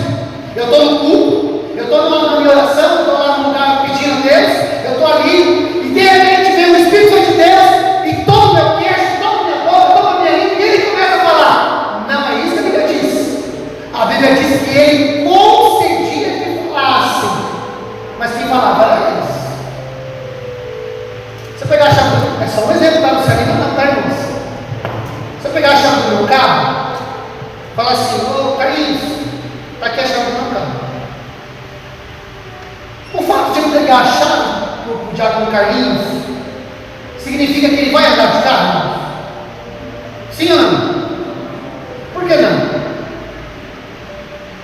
Eu estou no culto, eu estou na minha oração, eu estou lá no lugar pedindo a Deus, eu estou ali, e de repente vem o Espírito Santo de Deus, e toma meu queixo, toma minha boca, toma minha língua, e ele começa a falar. Não é isso que a Bíblia diz. A Bíblia diz que ele concedia que falassem, mas quem falava era eles. Se eu pegar a chave, é só um exemplo, tá? Não sei nem não, tá, irmãos? Se eu pegar a chave do meu carro, falar assim: ô Carlinhos, está aqui a chave do meu carro. O fato de eu entregar a chave para o diácono Carlinhos significa que ele vai andar de carro? Sim ou não? Por que não?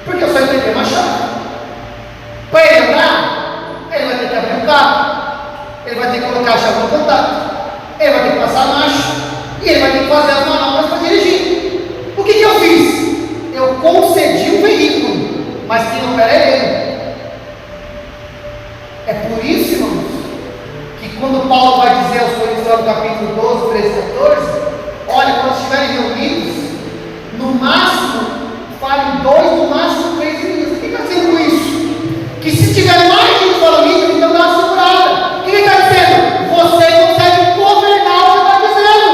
Porque eu só entreguei uma chave. mas quem opera é Ele. É por isso, irmãos, que quando Paulo vai dizer aos Coríntios, lá no capítulo 12, 13, 14, olha, quando estiverem reunidos, no máximo, falem 2, no máximo 3 línguas. O que está dizendo com isso? Que se tiver mais de um só língua, então dá uma segurada. O que ele está dizendo? Você consegue governar o que está dizendo.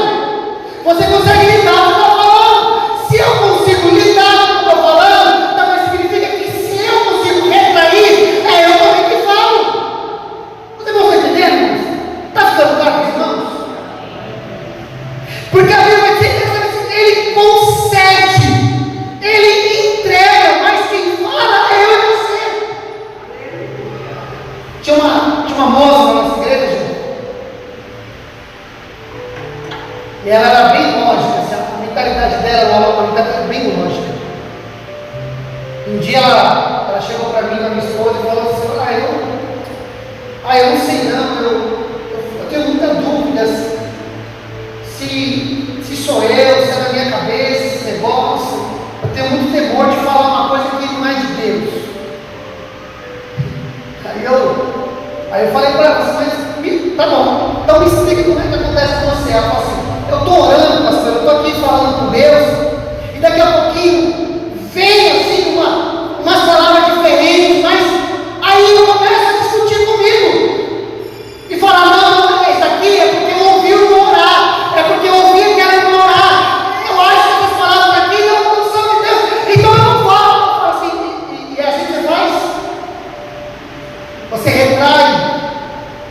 Você consegue lidar com o que está falando. Se eu consigo lidar com o que estou falando, então significa que se eu consigo retrair, é eu também que falo. Vocês vão entendendo? Está ficando claro com os irmãos? Porque a Bíblia vai dizer que ele concede, ele entrega, mas quem fala é eu e você. Tinha uma moça na nossa igreja, e ela era bem lógica, assim, a mentalidade dela era uma mentalidade bem lógica. Um dia ela chegou para mim, minha esposa, e falou assim: eu não sei não, eu tenho muitas dúvidas se sou eu, se é da minha cabeça esse negócio. Eu tenho muito temor de falar uma coisa que não é de Deus. Aí eu falei para ela, mas tá bom, então me explica como é que acontece com você. Ela falou assim: eu estou orando, pastor, eu estou aqui falando com Deus, e daqui a pouquinho vem assim umas palavras diferentes, mas aí eu começo a discutir comigo e falar: não, isso aqui é porque eu ouvi o irmão orar, é porque eu ouvi aquela irmã orar, eu acho que essas palavras aqui não são de Deus, então eu não falo. Eu falo assim, e é assim que você faz? Você retrai,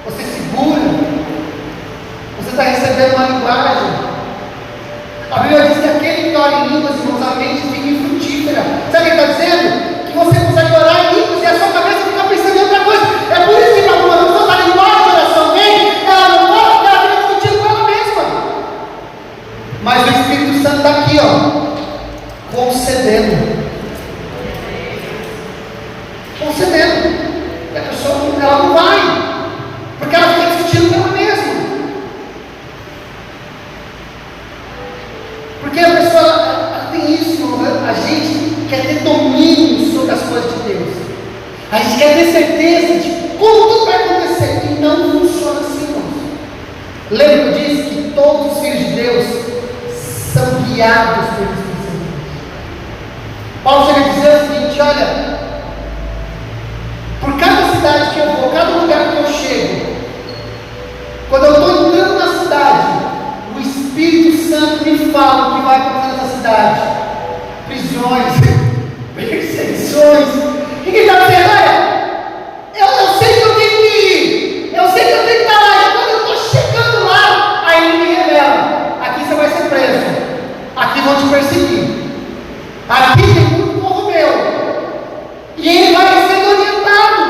você segura, você está recebendo uma linguagem. A Bíblia diz que aquele que ora em línguas, irmãos, a mente fica infrutífera. Sabe o que ele está dizendo? Que você consegue orar em línguas e a sua cabeça fica pensando em outra coisa. É por isso que para uma pessoa, a linguagem de oração vem, ela não pode porque ela fica discutindo com ela mesma. Mas o Espírito Santo está aqui, ó, concedendo. E a pessoa ela não vai, porque ela fica discutindo com ela mesma. Porque a pessoa ela tem isso, a gente quer ter domínio sobre as coisas de Deus. A gente quer ter certeza de como tudo vai acontecer. E não funciona assim, irmãos. Lembra que eu disse que todos os filhos de Deus são guiados pelo Espírito Santo. Paulo chega a dizer o seguinte: olha, por cada cidade que eu vou, cada lugar que eu chego, quando eu estou entrando na cidade, o Espírito Santo me fala o que vai acontecer nessa cidade: prisões, perseguições. O que ele está dizendo? Olha, eu sei que eu tenho que ir, eu sei que eu tenho que estar lá, e quando eu estou chegando lá, aí ele me revela: aqui você vai ser preso, aqui vão te perseguir, aqui tem muito povo meu, e ele vai sendo orientado.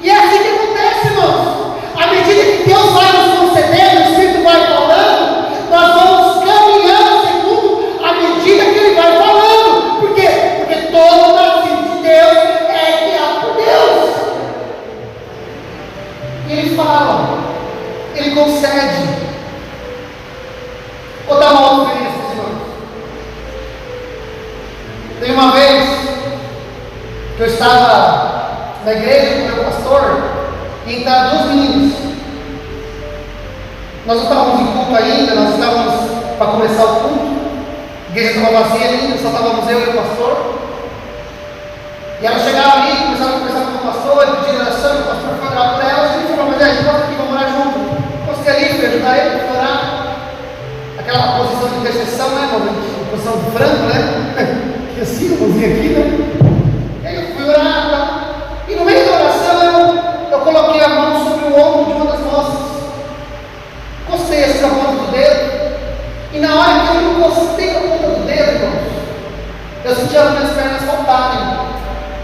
E é assim que acontece, irmãos. À medida que Deus vai nos concedendo, o Espírito vai falando, nós vamos caminhando segundo a medida que Ele vai falando. Por quê? Porque todo nascido de Deus é guiado por Deus. E Ele fala, Ele concede. Vou dar uma outra experiência, irmãos. Tem uma vez que eu estava na igreja com o meu pastor e entraram duas meninas. Nós não estávamos em culto ainda, nós estávamos para começar o culto. A igreja estava vazia ainda, só estávamos eu e o pastor. E elas chegaram ali, começaram a conversar com o pastor, pedindo oração, o pastor foi orar para elas, e ele falou: mas a gente pode aqui, vamos orar junto. Posso ter ali para ajudar ele a orar? Aquela posição de intercessão, né, irmão? Posição de frango, né? Que assim, a mãozinha aqui, né? Aí eu fui orar, tá? E no meio da oração eu coloquei a mão sobre o ombro de uma das moças, encostei assim na ponta do dedo, e na hora que eu encostei na ponta do dedo, irmãos, eu senti as minhas pernas faltarem,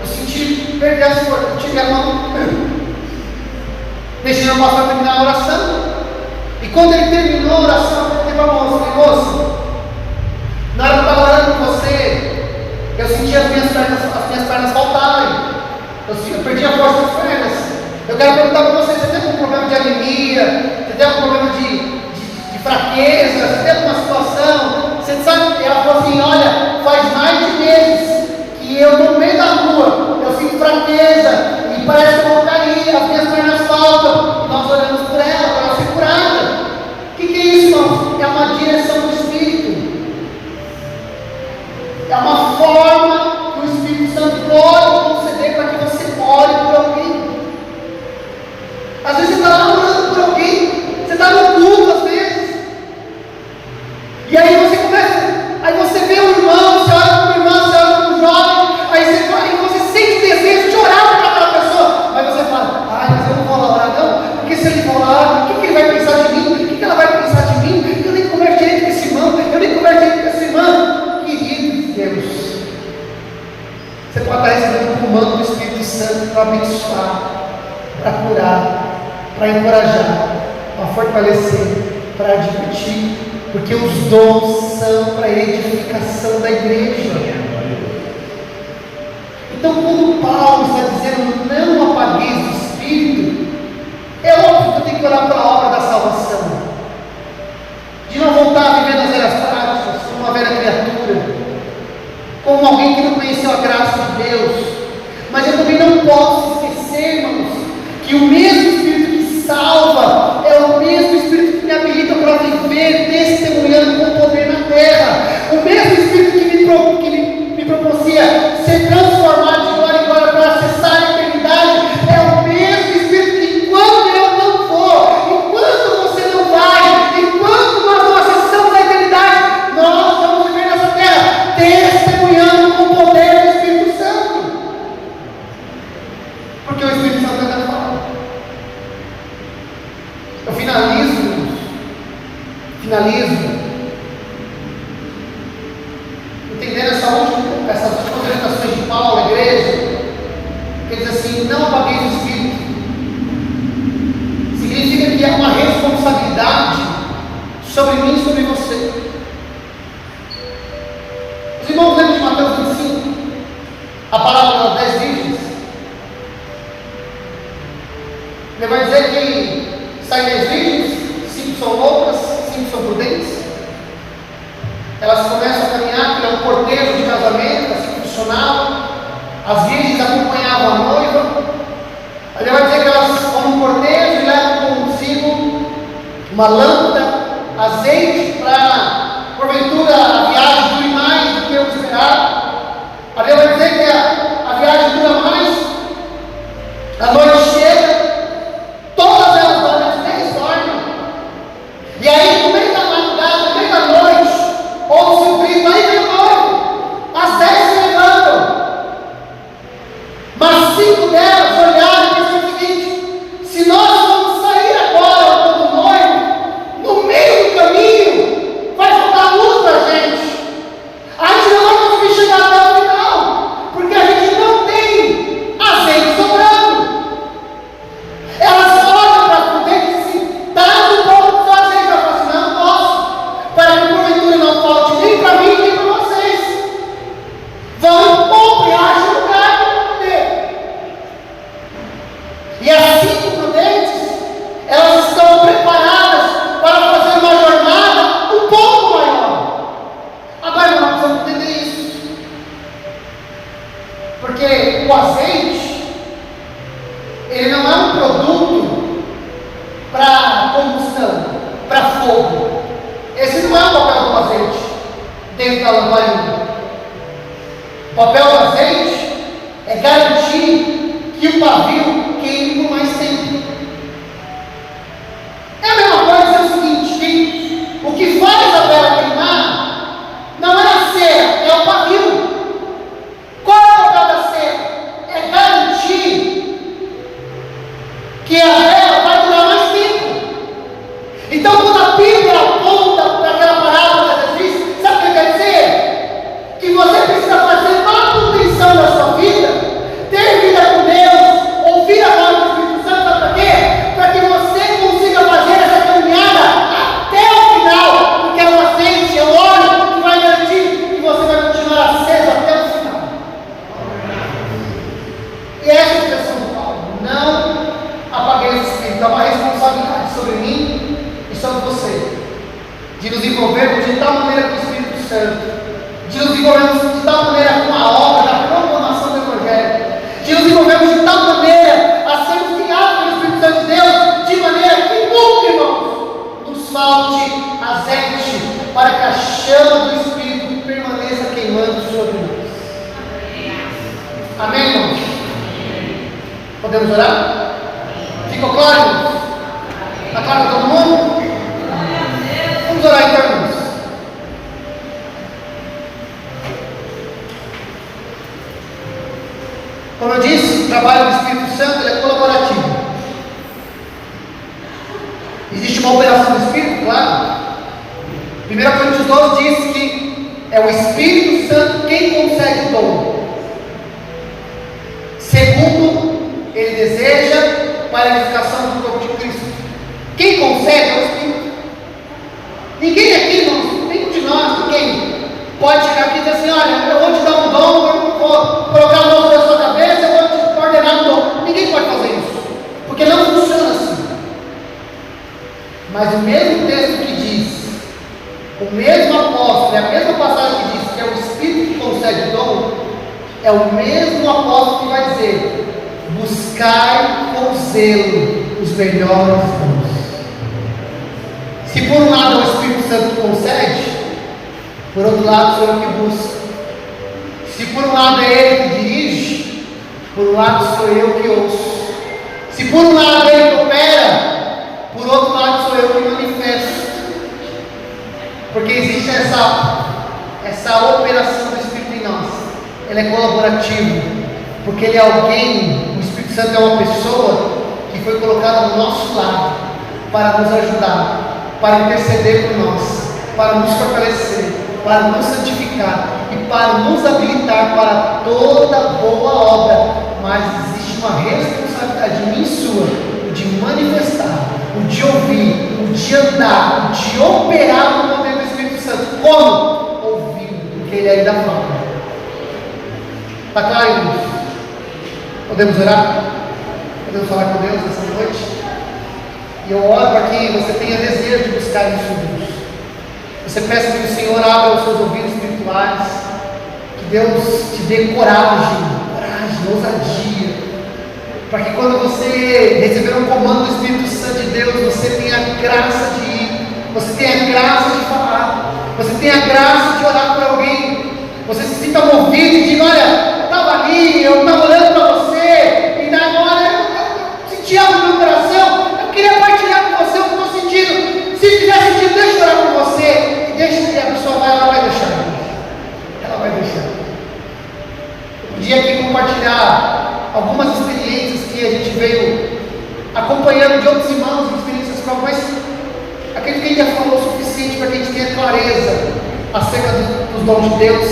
eu senti perder as forças, eu tirei a mão, deixei o pastor terminar a oração, e quando ele terminou a oração, eu perguntei para a moça: falei: moça, na hora que eu estava orando com você, eu senti as minhas pernas faltarem. Eu perdi a força das pernas. Eu quero perguntar para você: você tem algum problema de anemia? Você tem algum problema de fraqueza? Você tem alguma situação? Você sabe? Ela falou assim: olha, faz mais de meses que eu no meio da rua comando do Espírito Santo para abençoar, para curar, para encorajar, para fortalecer, para advertir, porque os dons são para a edificação da igreja. Então, quando Paulo está dizendo não apagueis o Espírito, é óbvio que eu tenho que olhar para a obra da salvação, de não voltar a viver nas velhas práticas, como uma velha criatura, como alguém que não conheceu a graça de Deus. Mas eu também não posso esquecer, irmãos, que o mesmo Espírito que salva é o mesmo Espírito que me habilita para viver testemunhando com poder na terra. O mesmo Espírito que me propicia ser transformado de glória em glória para acessar a eternidade é o mesmo Espírito que, enquanto eu não for, enquanto você não vai, enquanto nós não acessamos a eternidade, nós vamos viver nessa terra testemunhando com o poder do Espírito Santo, porque o Espírito Santo ainda fala. Eu finalizo entendendo essas últimas orientações de Paulo à igreja, que diz assim: não apagueis o Espírito. Significa que há uma responsabilidade sobre mim e sobre você. Os irmãos lembram de Mateus 25, a parábola das 10 virgens? Ele vai dizer que saem 10 virgens, 5 são loucas, 5 são prudentes. Elas começam a caminhar, porque é um cortejo de casamento, assim funcionava. As virgens acompanhavam a noiva. Ele vai dizer que elas vão no cortejo e levam consigo uma lâmpada, azeite, para, porventura, a viagem dure mais do que eu esperava. Ali vai dizer que a viagem dura mais, a noite chega, todas elas dormem, as 10 dormem. E aí, no meio da madrugada, no meio da noite, ouve-se o grito: aí vem o noivo. As 10 se levantam, mas 5 delas olharam e pensaram o seguinte: se nós vamos sair agora do noivo, no meio do caminho vai faltar luz para a gente não vai conseguir chegar até o final, porque a gente não tem azeite sobrando. Elas olham para a prudente e dizem: dá um pouco do seu azeite. Ela fala assim: não posso, para que porventura não falte nem para mim nem para vocês. Vão e comprem, achem lugar para poder. E as 5 prudentes, elas estão preparadas para fazer uma jornada um pouco maior. Agora nós precisamos entender isso, porque o azeite, ele não é um produto para combustão, para fogo. Esse não é o papel do azeite dentro da lamparina. O papel do azeite é garantir que o pavio queime por mais tempo. É a mesma coisa, é o seguinte: que o que faz a vela queimar não é a cera, é o pavio. Qual é o papel da cera? É garantir que a vela vai durar mais tempo. Então, quando a Bíblia aponta para aquela parábola das virgens, sabe o que quer dizer? Que você precisa fazer manutenção da sua vida, ter vida com Deus, ouvir a voz do Espírito Santo. Sabe para quê? Para que você consiga fazer essa caminhada até o final, porque é o azeite, é o óleo que vai garantir que você vai continuar aceso até o final. E essa é a expressão do Paulo: não apaguei o Espírito. Há uma responsabilidade sobre mim e sobre você, de nos envolvermos de tal maneira com o Espírito Santo, de nos envolvermos de tal maneira com a obra da proclamação do Evangelho, de nos envolvermos de tal maneira a sermos guiados pelo Espírito Santo de Deus, de maneira que nunca, irmãos, nos falte azeite, para que a chama do Espírito permaneça queimando sobre nós. Amém, irmãos? Podemos orar? Ficou claro, irmãos? Está claro para todo mundo? Vamos orar então, irmãos. Como eu disse, o trabalho do Espírito Santo é colaborativo. Existe uma operação do Espírito, claro. 1 Coríntios 12 diz que é o Espírito Santo quem concede o dom. é o mesmo apóstolo que vai dizer: buscai com zelo os melhores dons. Se por um lado é o Espírito Santo que concede, por outro lado sou eu que busco. Se por um lado é Ele que dirige, por um lado sou eu que ouço. Se por um lado é Ele que opera, por outro lado sou eu que manifesto. Porque existe essa operação do Espírito em nós. Ele é colaborativo, porque Ele é alguém, o Espírito Santo é uma pessoa que foi colocada ao nosso lado para nos ajudar, para interceder por nós, para nos fortalecer, para nos santificar e para nos habilitar para toda boa obra. Mas existe uma responsabilidade minha e sua, o de manifestar, o de ouvir, o de andar, o de operar no poder do Espírito Santo. Como? Ouvindo, porque Ele ainda fala. Está claro, irmãos? Podemos orar? Podemos falar com Deus essa noite? E eu oro para que você tenha desejo de buscar isso em Deus. Você peça que o Senhor abra os seus ouvidos espirituais, que Deus te dê coragem, ousadia, para que quando você receber um comando do Espírito Santo de Deus, você tenha a graça de ir, você tenha a graça de falar, você tenha a graça de orar por alguém, você se sinta movido e diga: olha, eu estava ali, eu estava olhando para você, e agora eu senti algo no meu coração, eu queria partilhar com você o que eu estou sentindo. Se tiver sentido, deixa eu orar por você, e deixa que a pessoa vai, ela vai deixar. Ela vai deixar. Eu podia aqui compartilhar algumas experiências que a gente veio acompanhando de outros irmãos, experiências próprias, mas aquele que a gente já falou o suficiente para que a gente tenha clareza acerca dos dons de Deus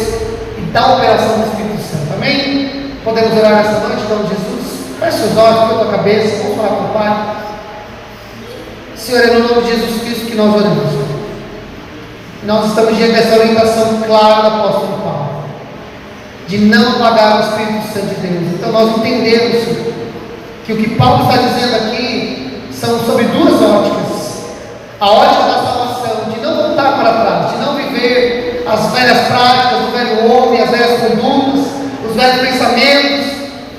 e da operação do Espírito Santo. Amém? Podemos orar nessa noite em nome de Jesus? Feche seus olhos, toda a cabeça, vamos falar com o Pai. Senhor, é no nome de Jesus Cristo que nós oramos. Nós estamos diante dessa orientação clara do apóstolo Paulo, de não apagar o Espírito Santo de Deus. Então nós entendemos que o que Paulo está dizendo aqui são sobre duas óticas: a ótica da salvação, de não voltar para trás, de não viver as velhas práticas do velho homem, as velhas condutas, os velhos pensamentos,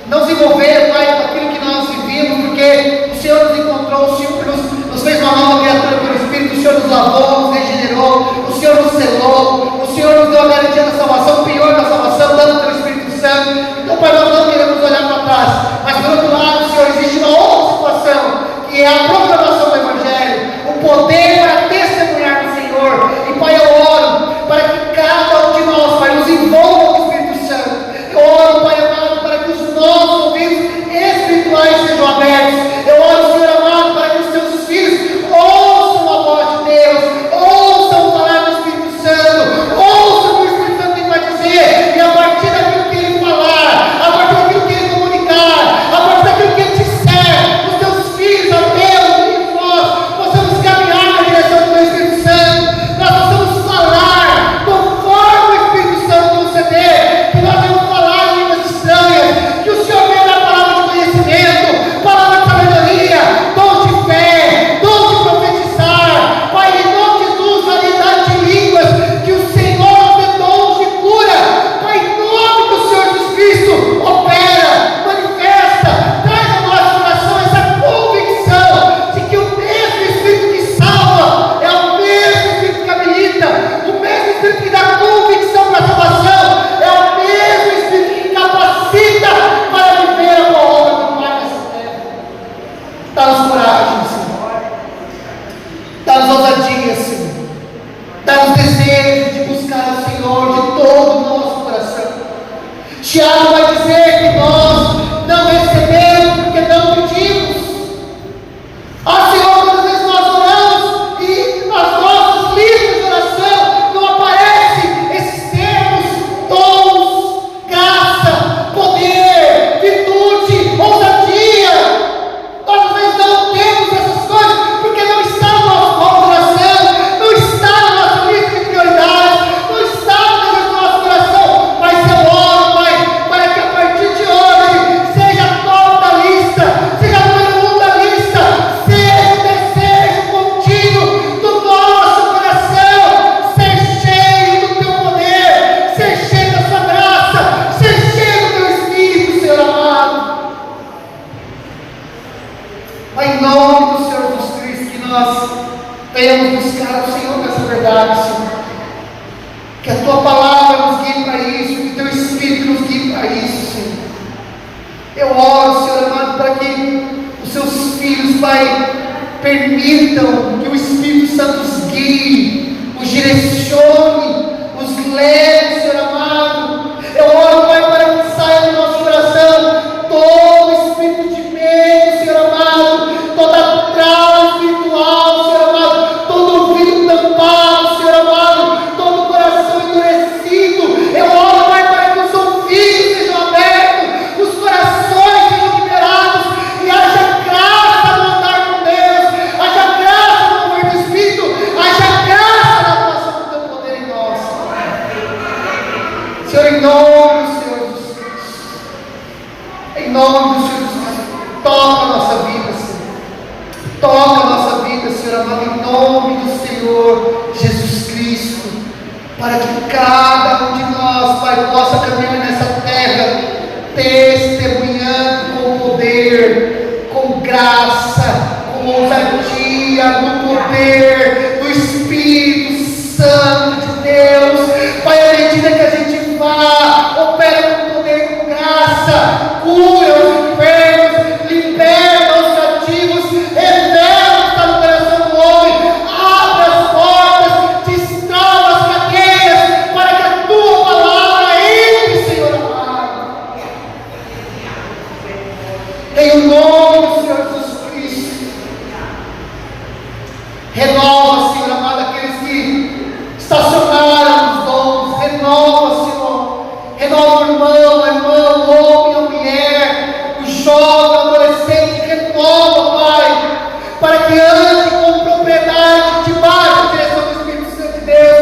não se envolver, Pai, com aquilo que nós vivíamos, porque o Senhor nos encontrou, o Senhor nos fez uma nova criatura pelo Espírito, o Senhor nos lavou, nos regenerou, o Senhor nos selou, o Senhor nos deu a garantia da salvação, pior da salvação, dando pelo Espírito Santo. Então, Pai, nós não queremos olhar para trás, mas por outro lado, Senhor, existe uma outra situação, que é a proclamação do Evangelho, o poder para testemunhar do Senhor. E, Pai, eu oro para que cada um de nós, Pai, nos envolva com o Espírito Santo. Eu oro, Pai amado, para que os nossos ouvidos espirituais sejam abertos. Eu oro, Senhor amado, para que os teus filhos ouçam a voz de Deus, ouçam falar do Espírito Santo, ouçam o que o Espírito Santo tem para dizer, e a partir daquilo que ele falar, a partir daquilo que ele comunicar, a partir daquilo que ele disser, os teus filhos, ó Deus, e nós possamos caminhar na direção do teu Espírito Santo, nós possamos falar conforme o Espírito Santo conceder, que nós vamos falar em línguas estranhas, que o Senhor venha dar palavra de conhecimento, palavra de sabedoria, dom de fé, dom de profetizar, Pai, em nome de Jesus, variedade de línguas, que o Senhor dê dons de cura, Pai, em nome do Senhor Jesus Cristo, opera, manifesta, traz ao nosso coração essa convicção de que o mesmo Espírito que salva é o mesmo Espírito que habilita, o mesmo Espírito que dá convicção para a salvação, é o mesmo Espírito que capacita para viver a boa obra do Pai nessa terra. Dá-nos coragem, Senhor. Dá-nos ousadia, Senhor. Dá-nos desejo de buscar o Senhor de todo o nosso coração. Tiago vai dizer que nós não recebemos porque não pedimos. Ah, Senhor, quantas vezes nós oramos e nas nossas listas de oração não aparecem esses termos: dons, graça, poder, virtude, ousadia. Nós às vezes não temos essas coisas porque não está no nosso coração, não está na nossa lista de prioridades, não está no nosso coração. Mas eu oro, Pai, para que a partir Eu oro, Senhor amado, para que os seus filhos, Pai, permitam que o Espírito Santo os guie, os direcione, os leve, Senhor amado. Eu oro, Pai, para que saia do nosso coração todo espírito de medo, Senhor amado, toda trava espiritual, Senhor amado, todo ouvido tampado, Senhor amado, todo coração endurecido. Eu oro, Pai, para que os ouvidos sejam abertos, os corações sejam liberados e haja graça no andar com Deus, haja graça no mover do Espírito, haja graça na atuação do Teu poder em nós. Senhor, em nome do Senhor Jesus Cristo, em nome do Senhor Jesus Cristo, toca a nossa vida, Senhor. Toca a nossa vida, Senhor amado, em nome do Senhor Jesus Cristo, para que cada um de nós, Pai, possa caminhar nessa terra, testemunhando com poder, com graça, com ousadia, no poder do Espírito Santo de Deus. Pai, à medida que a gente vá, opera com poder, com graça, cura os enfermos, liberta os cativos, revela o que está no coração do homem, abre as portas, destrava as cadeias, para que a tua palavra entre, Senhor amado. Em o nome do Senhor Jesus Cristo, renova, Senhor amado, aqueles que estacionaram os dons, renova, Senhor, renova o irmão, a irmã, o homem, a mulher, o jovem, o adolescente, renova, Pai, para que ande com propriedade, debaixo da direção do Espírito Santo de Deus,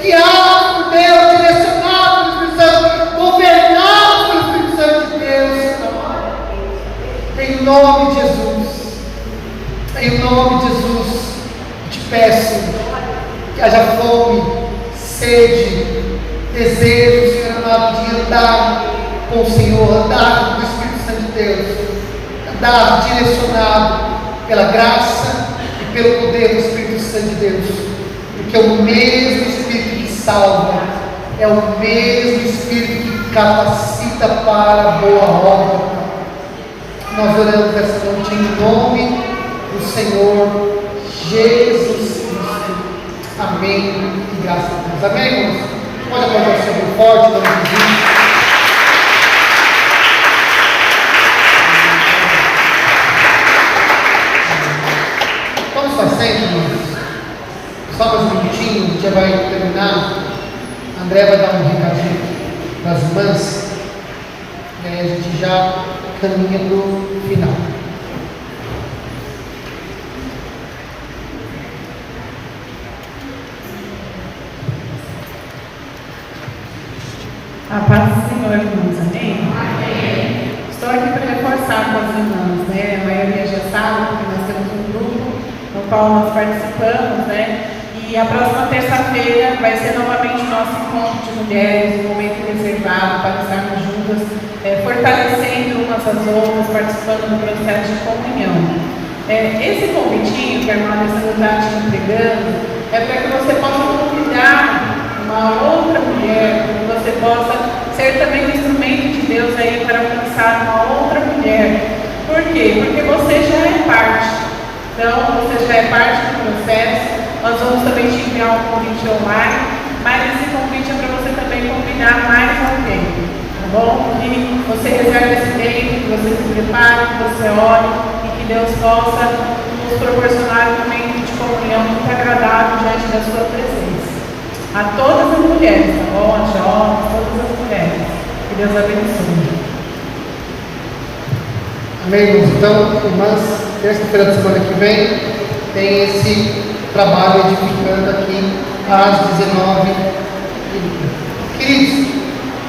guiado por Deus, direcionado pelo Espírito Santo, governado pelo Espírito Santo de Deus, Senhor amado. Em nome de Jesus, em nome de Jesus, te peço que haja fome, sede, desejo, Senhor amado, de andar com o Senhor, andar com o Espírito Santo de Deus, andar direcionado pela graça e pelo poder do Espírito Santo de Deus, porque é o mesmo Espírito que salva, é o mesmo Espírito que capacita para a boa obra. Nós oramos essa noite em nome do Senhor Jesus Cristo. Amém e graças a Deus. Amém, irmãos? Pode aplaudir o Senhor forte, em nome de Jesus. Vamos fazendo, irmãos. Só mais um minutinho, a gente já vai terminar. A André vai dar um recadinho para as irmãs. E aí a gente já caminha para o final. A paz do Senhor, irmãos, amém? Amém. Estou aqui para reforçar com as irmãs, né? A maioria já sabe, porque nós temos um grupo no qual nós participamos, né? E a próxima terça-feira vai ser novamente o nosso encontro de mulheres, um momento reservado para estarmos juntas, fortalecendo umas às outras, participando do processo de comunhão. Esse convitinho que a irmã Alessandra está te entregando é para que você possa convidar uma outra mulher, que você possa ser também um instrumento de Deus aí para alcançar uma outra mulher. Por quê? Porque você já é parte. Então, você já é parte do processo. Nós vamos também te enviar um convite online, mas esse convite é para você também convidar mais alguém, tá bom? Que você reserve esse tempo, que você se prepare, que você ore e que Deus possa nos proporcionar um momento de comunhão muito agradável diante da sua presença. A todas as mulheres, tá bom? A jovens, todas as mulheres. Que Deus abençoe. Amém, irmãos? Então, irmãs, terça-feira da semana que vem tem esse trabalho edificando aqui às 19h. Queridos,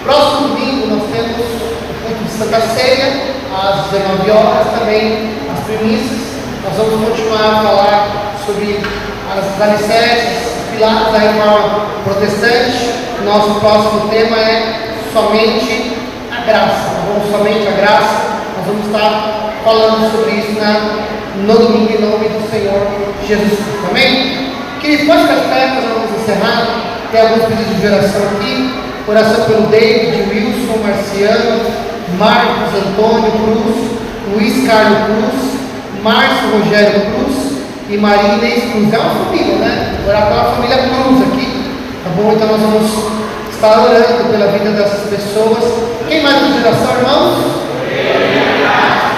próximo domingo nós temos o culto de Santa Ceia, às 19 horas também, as primícias. Nós vamos continuar a falar sobre as alicerces, pilares da reforma protestante. Nosso próximo tema é somente a graça, tá bom? Somente a graça. Nós vamos estar falando sobre isso no domingo, em nome do Senhor Jesus Cristo. Amém? Queridos, pode ficar de pé, nós vamos encerrar. Tem alguns pedidos de oração aqui. Oração pelo David, Wilson, Marciano, Marcos Antônio Cruz, Luiz Carlos Cruz, Márcio Rogério Cruz e Maria Inês Cruz. É uma família, né? Orar pela família Cruz aqui, tá bom? Então nós vamos estar orando pela vida dessas pessoas. Quem mais precisa de oração, irmãos?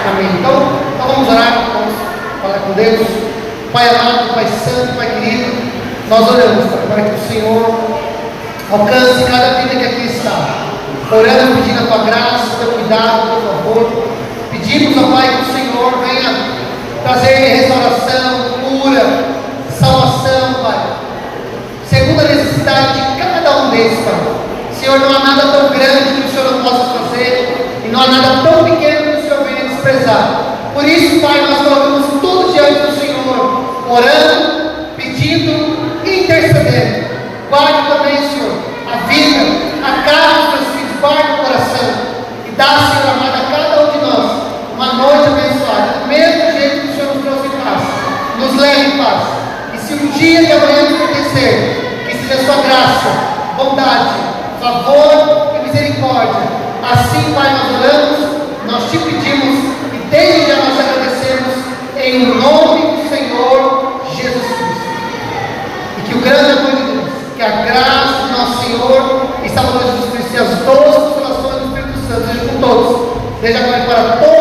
Amém. Então vamos orar, vamos falar com Deus. Pai amado, Pai santo, Pai querido, nós oramos, Pai, para que o Senhor alcance cada vida que aqui está. Orando, pedindo a Tua graça, o Teu cuidado, o Teu favor. Pedimos, ó Pai, que o Senhor venha trazer restauração, cura, salvação, Pai, segundo a necessidade de cada um deles, Pai. Senhor, não há nada tão grande que o Senhor não possa fazer, e não há nada tão pequeno que o Senhor venha desprezar. Por isso, Pai, nós colocamos tudo diante do Senhor, orando, pedindo e intercedendo. Guarde também, Senhor, a vida, a casa dos teus filhos, guarde o coração, e dá, Senhor amado, a cada um de nós uma noite abençoada, do mesmo jeito que o Senhor nos trouxe em paz, nos leve em paz. E se um dia de amanhã nos acontecer, que seja a sua graça, bondade, favor e misericórdia. Assim, Pai, nós oramos, nós te pedimos e desde já nós agradecemos em nome do Senhor Jesus Cristo. E que o grande amor de Deus, que a graça do nosso Senhor e Salvador Jesus Cristo e as doces consolações do Espírito Santo sejam com todos, seja agora e para todos